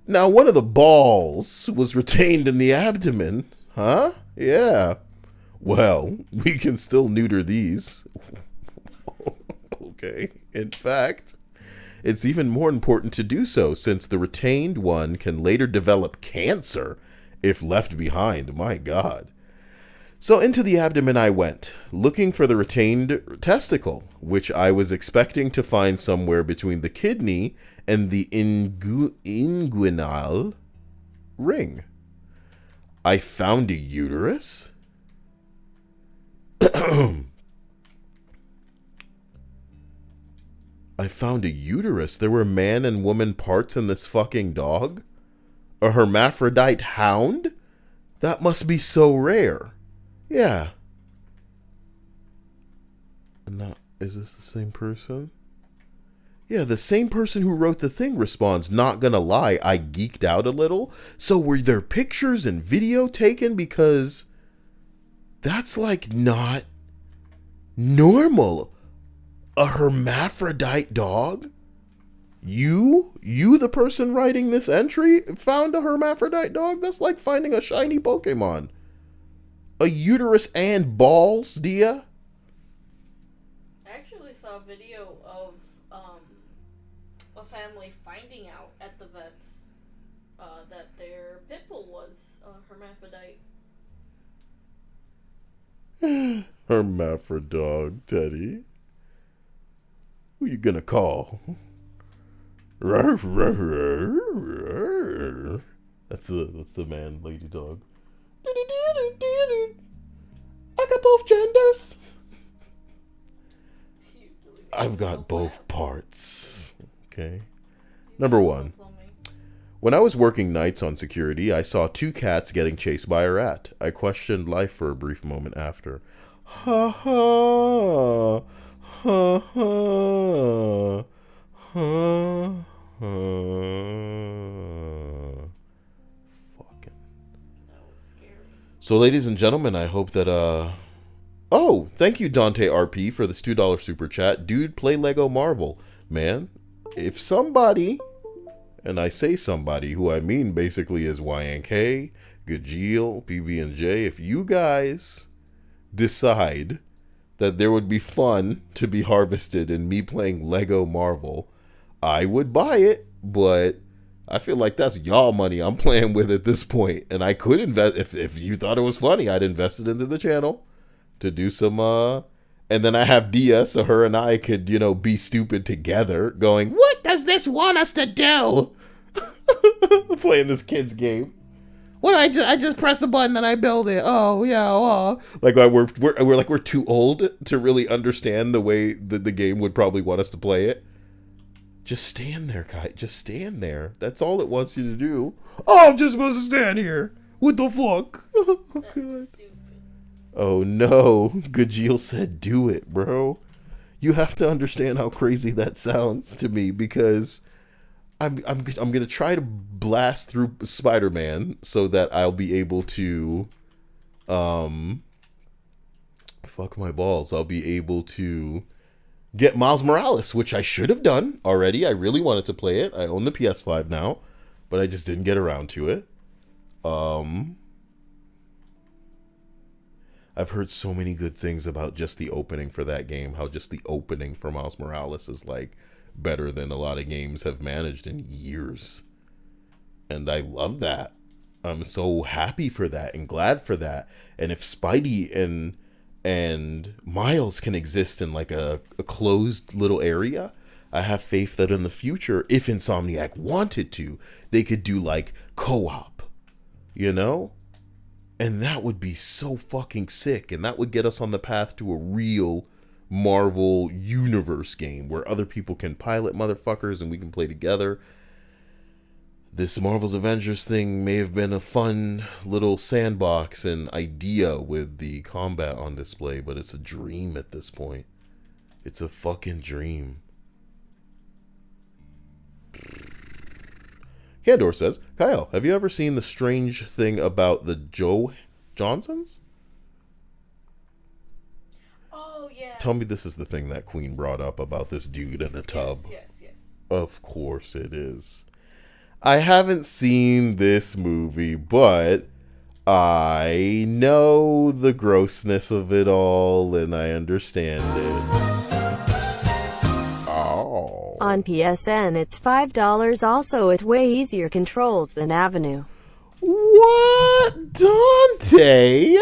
Now, one of the balls was retained in the abdomen. Huh? Yeah. Well, we can still neuter these. Okay. In fact, it's even more important to do so since the retained one can later develop cancer if left behind. My God. So into the abdomen I went, looking for the retained testicle, which I was expecting to find somewhere between the kidney and the inguinal ring. I found a uterus. I found a uterus. There were man and woman parts in this fucking dog. A hermaphrodite hound? That must be so rare. Yeah. Not, is this the same person? Yeah, the same person who wrote the thing responds, not gonna lie, I geeked out a little. So were there pictures and video taken? Because that's like not normal. A hermaphrodite dog? You, the person writing this entry, found a hermaphrodite dog? That's like finding a shiny Pokemon. A uterus and balls, Dia? Actually, saw a video of a family finding out at the vets that their pit bull was hermaphrodite. Hermaphrodog, Teddy. Who you gonna call? That's the man, lady dog. I got both genders. I've got both parts. Okay. Number 1. When I was working nights on security, I saw 2 cats getting chased by a rat. I questioned life for a brief moment after. Ha ha. Ha ha. Ha ha. Fucking. That was scary. So, ladies and gentlemen, I hope that, Oh, thank you, Dante RP, for this $2 super chat. Dude, play Lego Marvel. Man, if somebody, and I say somebody, who I mean basically is YNK, Gajeel, PB&J, if you guys decide that there would be fun to be harvested in me playing Lego Marvel, I would buy it, but I feel like that's y'all money I'm playing with at this point, and I could invest, if you thought it was funny, I'd invest it into the channel to do some, and then I have Dia, so her and I could, be stupid together, going, what does this want us to do? Playing this kid's game. What, I just press a button and I build it. Oh, yeah, like we're too old to really understand the way that the game would probably want us to play it. Just stand there, guy. Just stand there. That's all it wants you to do. Oh, I'm just supposed to stand here. What the fuck? That's stupid. Oh no, Gajeel said do it, bro. You have to understand how crazy that sounds to me, because I'm gonna try to blast through Spider-Man so that I'll be able to fuck my balls. I'll be able to get Miles Morales, which I should have done already. I really wanted to play it. I own the PS5 now, but I just didn't get around to it. I've heard so many good things about just the opening for that game, how just the opening for Miles Morales is like better than a lot of games have managed in years. And I love that. I'm so happy for that and glad for that. And if Spidey and Miles can exist in like a closed little area, I have faith that in the future, if Insomniac wanted to, they could do like co-op, And that would be so fucking sick. And that would get us on the path to a real Marvel universe game where other people can pilot motherfuckers and we can play together. This Marvel's Avengers thing may have been a fun little sandbox and idea with the combat on display, but it's a dream at this point. It's a fucking dream. Candor says, Kyle, have you ever seen the strange thing about the Joe Johnsons? Oh, yeah. Tell me this is the thing that Queen brought up about this dude in a tub. Yes. Of course it is. I haven't seen this movie, but I know the grossness of it all and I understand it. On PSN, it's $5. Also, it's way easier controls than Avenue. What? Dante?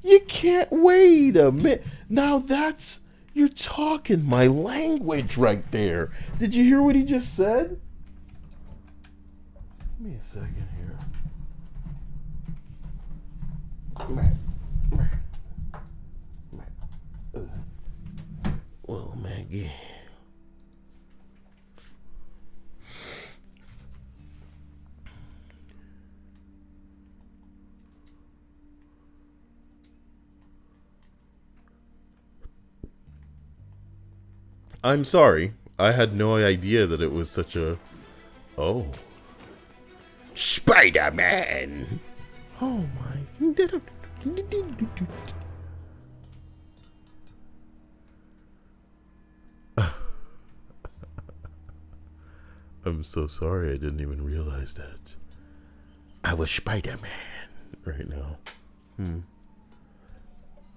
You can't wait a minute. Now you're talking my language right there. Did you hear what he just said? Give me a second here. Oh, Maggie. I'm sorry. I had no idea that it was such a... Oh. Spider-Man! Oh my... I'm so sorry, I didn't even realize that. I was Spider-Man right now.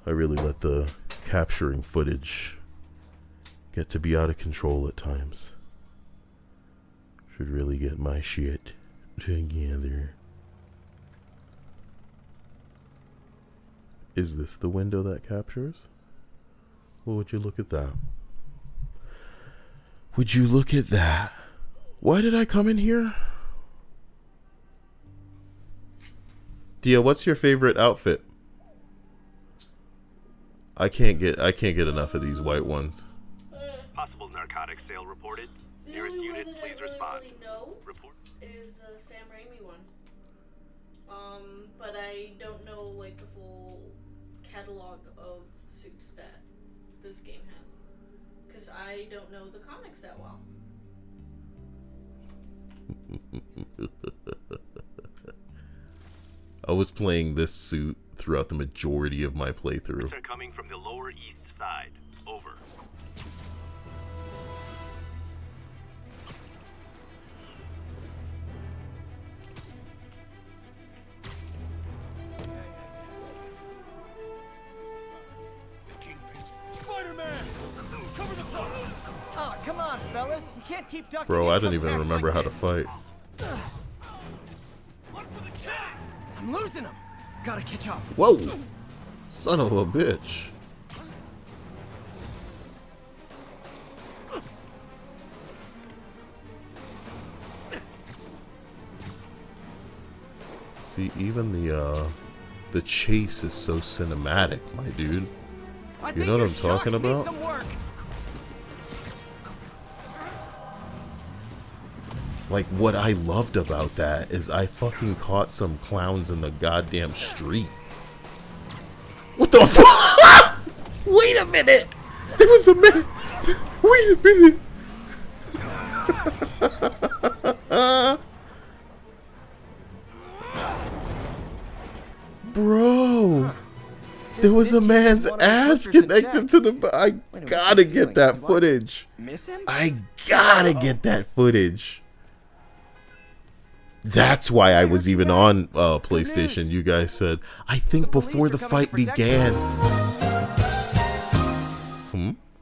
I really let the capturing footage get to be out of control at times. Should really get my shit together. Is this the window that captures? Well, would you look at that? Would you look at that? Why did I come in here? Dia, what's your favorite outfit? I can't get enough of these white ones. Possible narcotics sale reported. The Nearest only one unit, that please I really, respond. really know Report. is the Sam Raimi one. But I don't know like the full catalog of suits that this game has, because I don't know the comics that well. I was playing this suit throughout the majority of my playthrough. They're coming from the lower east side. Over. Oh, come on, fellas. You can't keep ducking. Bro, I don't income even tax remember like how to this. fight. I'm losing them. Gotta catch up. Whoa! Son of a bitch. See, even the chase is so cinematic, my dude. You know what I'm talking about? Like, what I loved about that is I fucking caught some clowns in the goddamn street. What the fuck? Wait a minute! There was a man. Wait a minute. Bro, there was a man's ass connected to the. I gotta get that footage. Miss him? I gotta get that footage. That's why I was even on PlayStation. You guys said, I think before the fight began.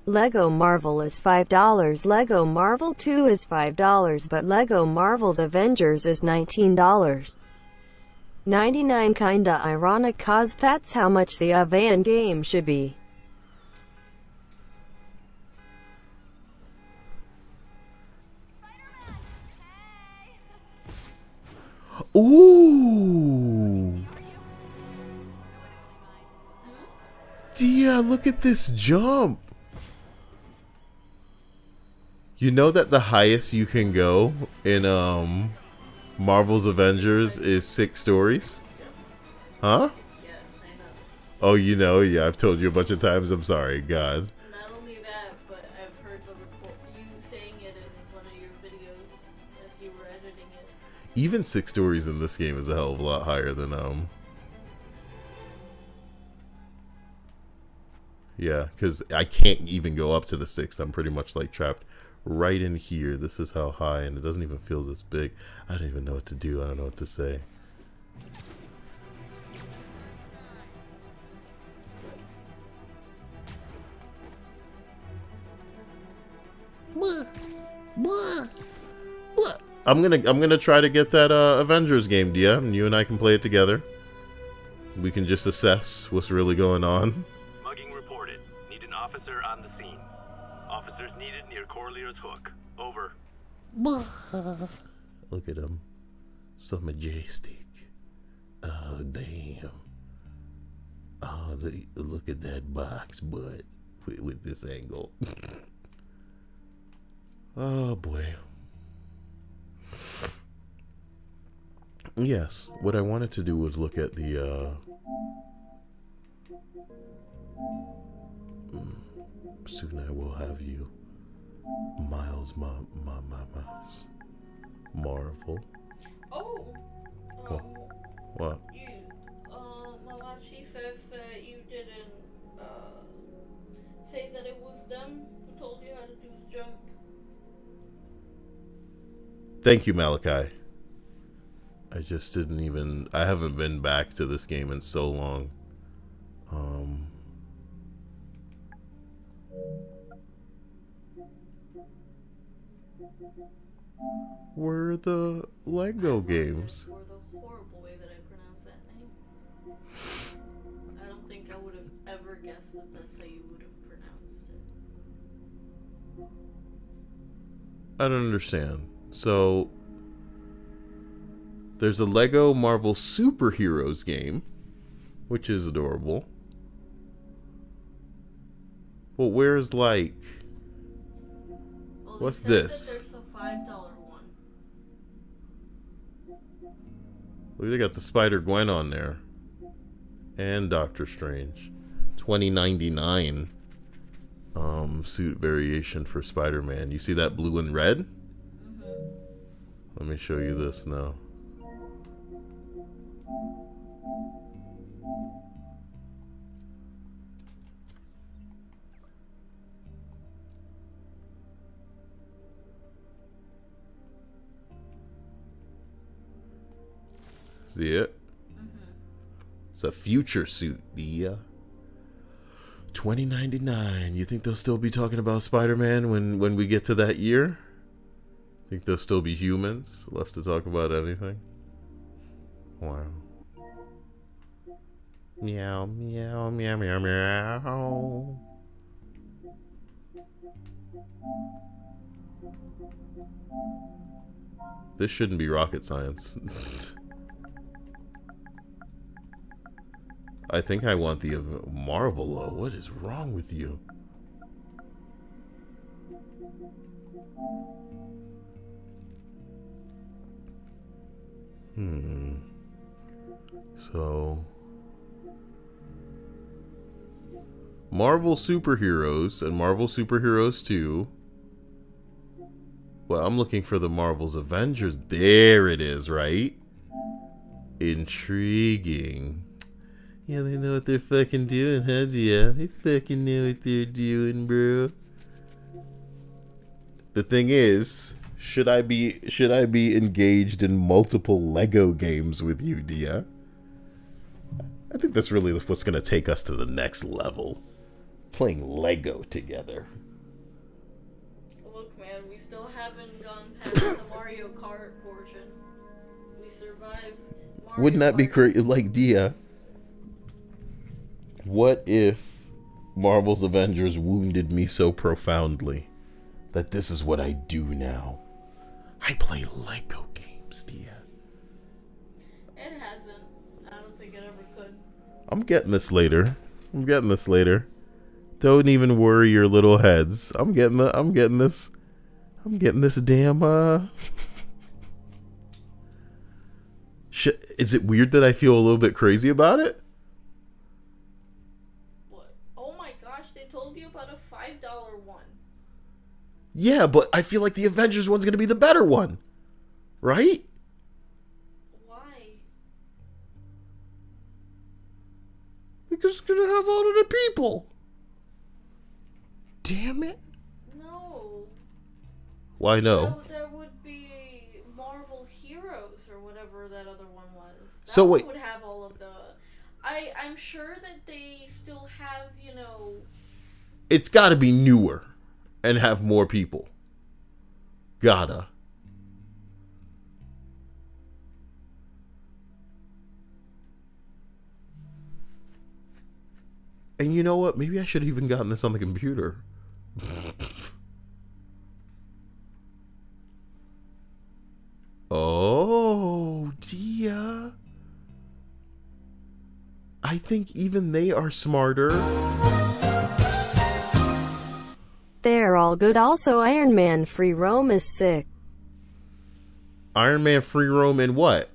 Lego Marvel is $5. Lego Marvel 2 is $5, but Lego Marvel's Avengers is $19. 99 kinda ironic cause that's how much the Avan game should be. Ooh. Dia, look at this jump. You know that the highest you can go in Marvel's Avengers is 6 stories? Huh? Yes, I know. Oh, you know, yeah, I've told you a bunch of times. I'm sorry, God. Not only that, but I've heard you saying it in one of your videos as you were editing it. Even 6 stories in this game is a hell of a lot higher than yeah, because I can't even go up to the 6th. I'm pretty much like trapped right in here. This is how high, and it doesn't even feel this big. I don't even know what to do. I don't know what to say. I'm gonna try to get that Avengers game, Dia, and you and I can play it together. We can just assess what's really going on. Mugging reported. Need an officer on the scene. Officers needed near Corlear's Hook. Over. Look at him. So majestic. Oh, damn. Oh, look at that box butt with this angle. Oh, boy. Yes, what I wanted to do was look at the, soon I will have you. Miles Marvel. Oh! What? You, Malachi says that you didn't, say that it was them who told you how to do the jump. Thank you, Malachi. I just didn't even... I haven't been back to this game in so long. were the Lego games. Or the horrible way that I pronounced that name. I don't think I would have ever guessed that that's how you would have pronounced it. I don't understand. So, there's a Lego Marvel Superheroes game, which is adorable. But where's, like... Well, What's they said this? That there's a $5 one. Look, they got the Spider-Gwen on there. And Doctor Strange. $20.99 suit variation for Spider-Man. You see that blue and red? Mm-hmm. Let me show you this now. See it? Mm-hmm. It's a future suit, the $20.99. You think they'll still be talking about Spider-Man when we get to that year? Think there'll still be humans left to talk about anything? Wow. Meow, meow, meow, meow, meow. This shouldn't be rocket science. I think I want the Marvel. What is wrong with you? So, Marvel Superheroes and Marvel Superheroes 2. Well, I'm looking for the Marvel's Avengers. There it is, right? Intriguing. Yeah, they know what they're fucking doing, huh, yeah? They fucking know what they're doing, bro. The thing is, should I be engaged in multiple Lego games with you, Dia? I think that's really what's gonna take us to the next level. Playing Lego together. Look, man, we still haven't gone past the Mario Kart portion. We survived Mario Wouldn't that be Kart. crazy? Like, Dia, what if Marvel's Avengers wounded me so profoundly that this is what I do now? I play Lego games, Dia. It hasn't. I don't think it ever could. I'm getting this later. Don't even worry your little heads. I'm getting this damn shit. Is it weird that I feel a little bit crazy about it? What? Oh my gosh, they told you about a $5 one. Yeah, but I feel like the Avengers one's gonna be the better one. Right? Why? Because it's gonna have all of the people. Damn it. No. Why no? There would be Marvel Heroes or whatever that other one was. That So one wait. would have all of the... I'm sure that they still have, you know... It's gotta be newer and have more people. Gotta. And you know what? Maybe I should have even gotten this on the computer. Oh, Dia. I think even they are smarter. They're all good. Also, Iron Man free roam is sick. Iron Man free roam in what?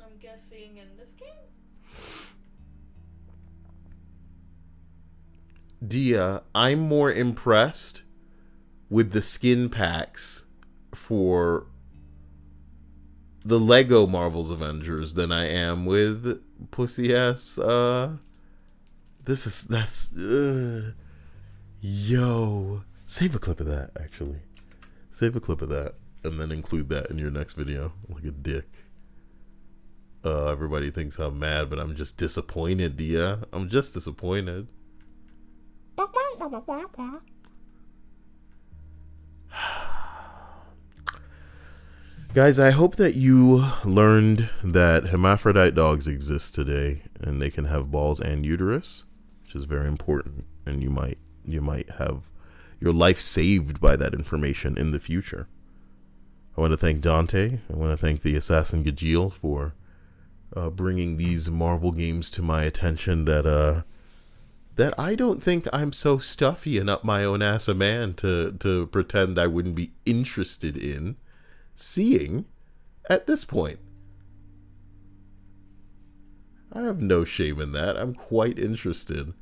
I'm guessing in this game? Dia, I'm more impressed with the skin packs for the Lego Marvel's Avengers than I am with pussy ass. Yo, save a clip of that. Actually, save a clip of that and then include that in your next video. Like a dick. Everybody thinks I'm mad, but I'm just disappointed, Dia. I'm just disappointed. Guys, I hope that you learned that hermaphrodite dogs exist today and they can have balls and uterus, which is very important, and you might have your life saved by that information in the future. I want to thank Dante. I want to thank the Assassin Gajeel for bringing these Marvel games to my attention that I don't think I'm so stuffy and up my own ass a man to pretend I wouldn't be interested in seeing at this point. I have no shame in that. I'm quite interested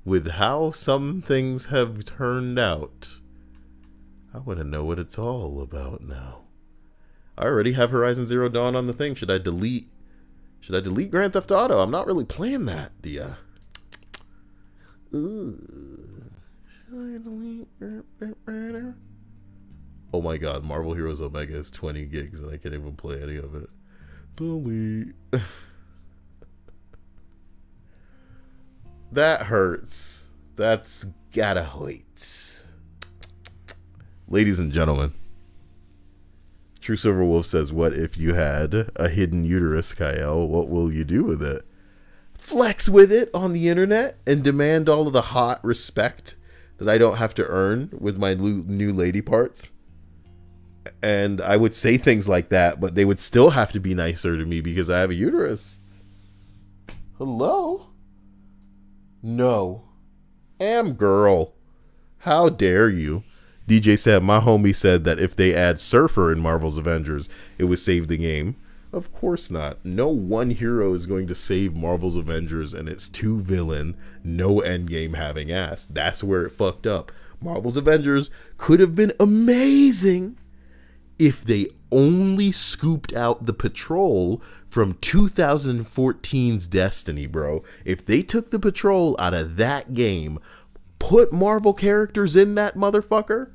with how some things have turned out. I want to know what it's all about now. I already have Horizon Zero Dawn on the thing. Should I delete Grand Theft Auto? I'm not really playing that, do ya? Should I delete? Oh my god, Marvel Heroes Omega is 20 gigs and I can't even play any of it. Delete. That hurts. That's gotta hurt. Ladies and gentlemen, True Silver Wolf says, what if you had a hidden uterus, Kyle? What will you do with it? Flex with it on the internet and demand all of the hot respect that I don't have to earn with my new lady parts. And I would say things like that, but they would still have to be nicer to me because I have a uterus. Hello? No. Girl. How dare you? DJ said, my homie said that if they add Surfer in Marvel's Avengers, it would save the game. Of course not. No one hero is going to save Marvel's Avengers, and it's two villain, no endgame having ass. That's where it fucked up. Marvel's Avengers could have been amazing if they only scooped out the patrol from 2014's Destiny, bro. If they took the patrol out of that game, put Marvel characters in that motherfucker,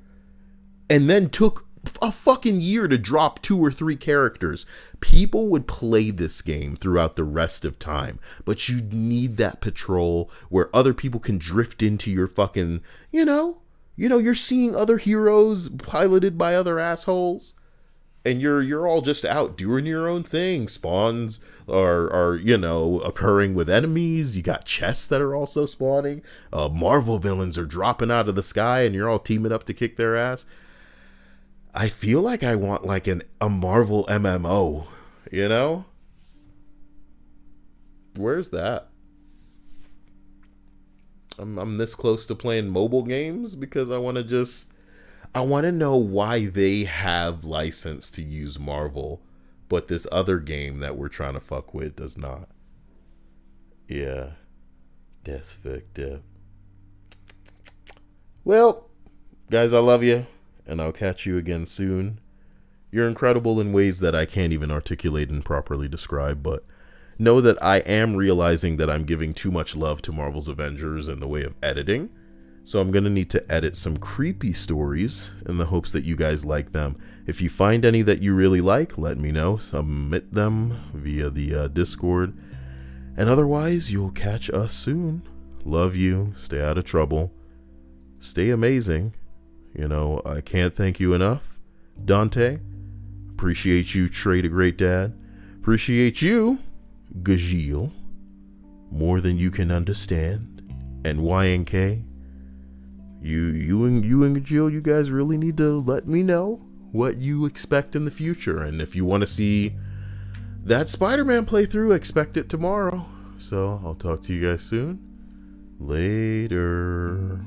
and then took a fucking year to drop 2 or 3 characters, people would play this game throughout the rest of time. But you need that patrol where other people can drift into your fucking, you're seeing other heroes piloted by other assholes, and you're all just out doing your own thing. Spawns are occurring with enemies. You got chests that are also spawning. Marvel villains are dropping out of the sky, and you're all teaming up to kick their ass. I feel like I want like a Marvel MMO, Where's that? I'm this close to playing mobile games because I want to know why they have license to use Marvel, but this other game that we're trying to fuck with does not. Yeah, that's fucked up. Well, guys, I love you, and I'll catch you again soon. You're incredible in ways that I can't even articulate and properly describe, but know that I am realizing that I'm giving too much love to Marvel's Avengers in the way of editing. So I'm going to need to edit some creepy stories in the hopes that you guys like them. If you find any that you really like, let me know. Submit them via the Discord. And otherwise, you'll catch us soon. Love you. Stay out of trouble. Stay amazing. I can't thank you enough. Dante. Appreciate you, Trey the Great Dad. Appreciate you, Gajeel. More than you can understand. And YNK. You and Jill, you guys really need to let me know what you expect in the future. And if you want to see that Spider-Man playthrough, expect it tomorrow. So I'll talk to you guys soon. Later.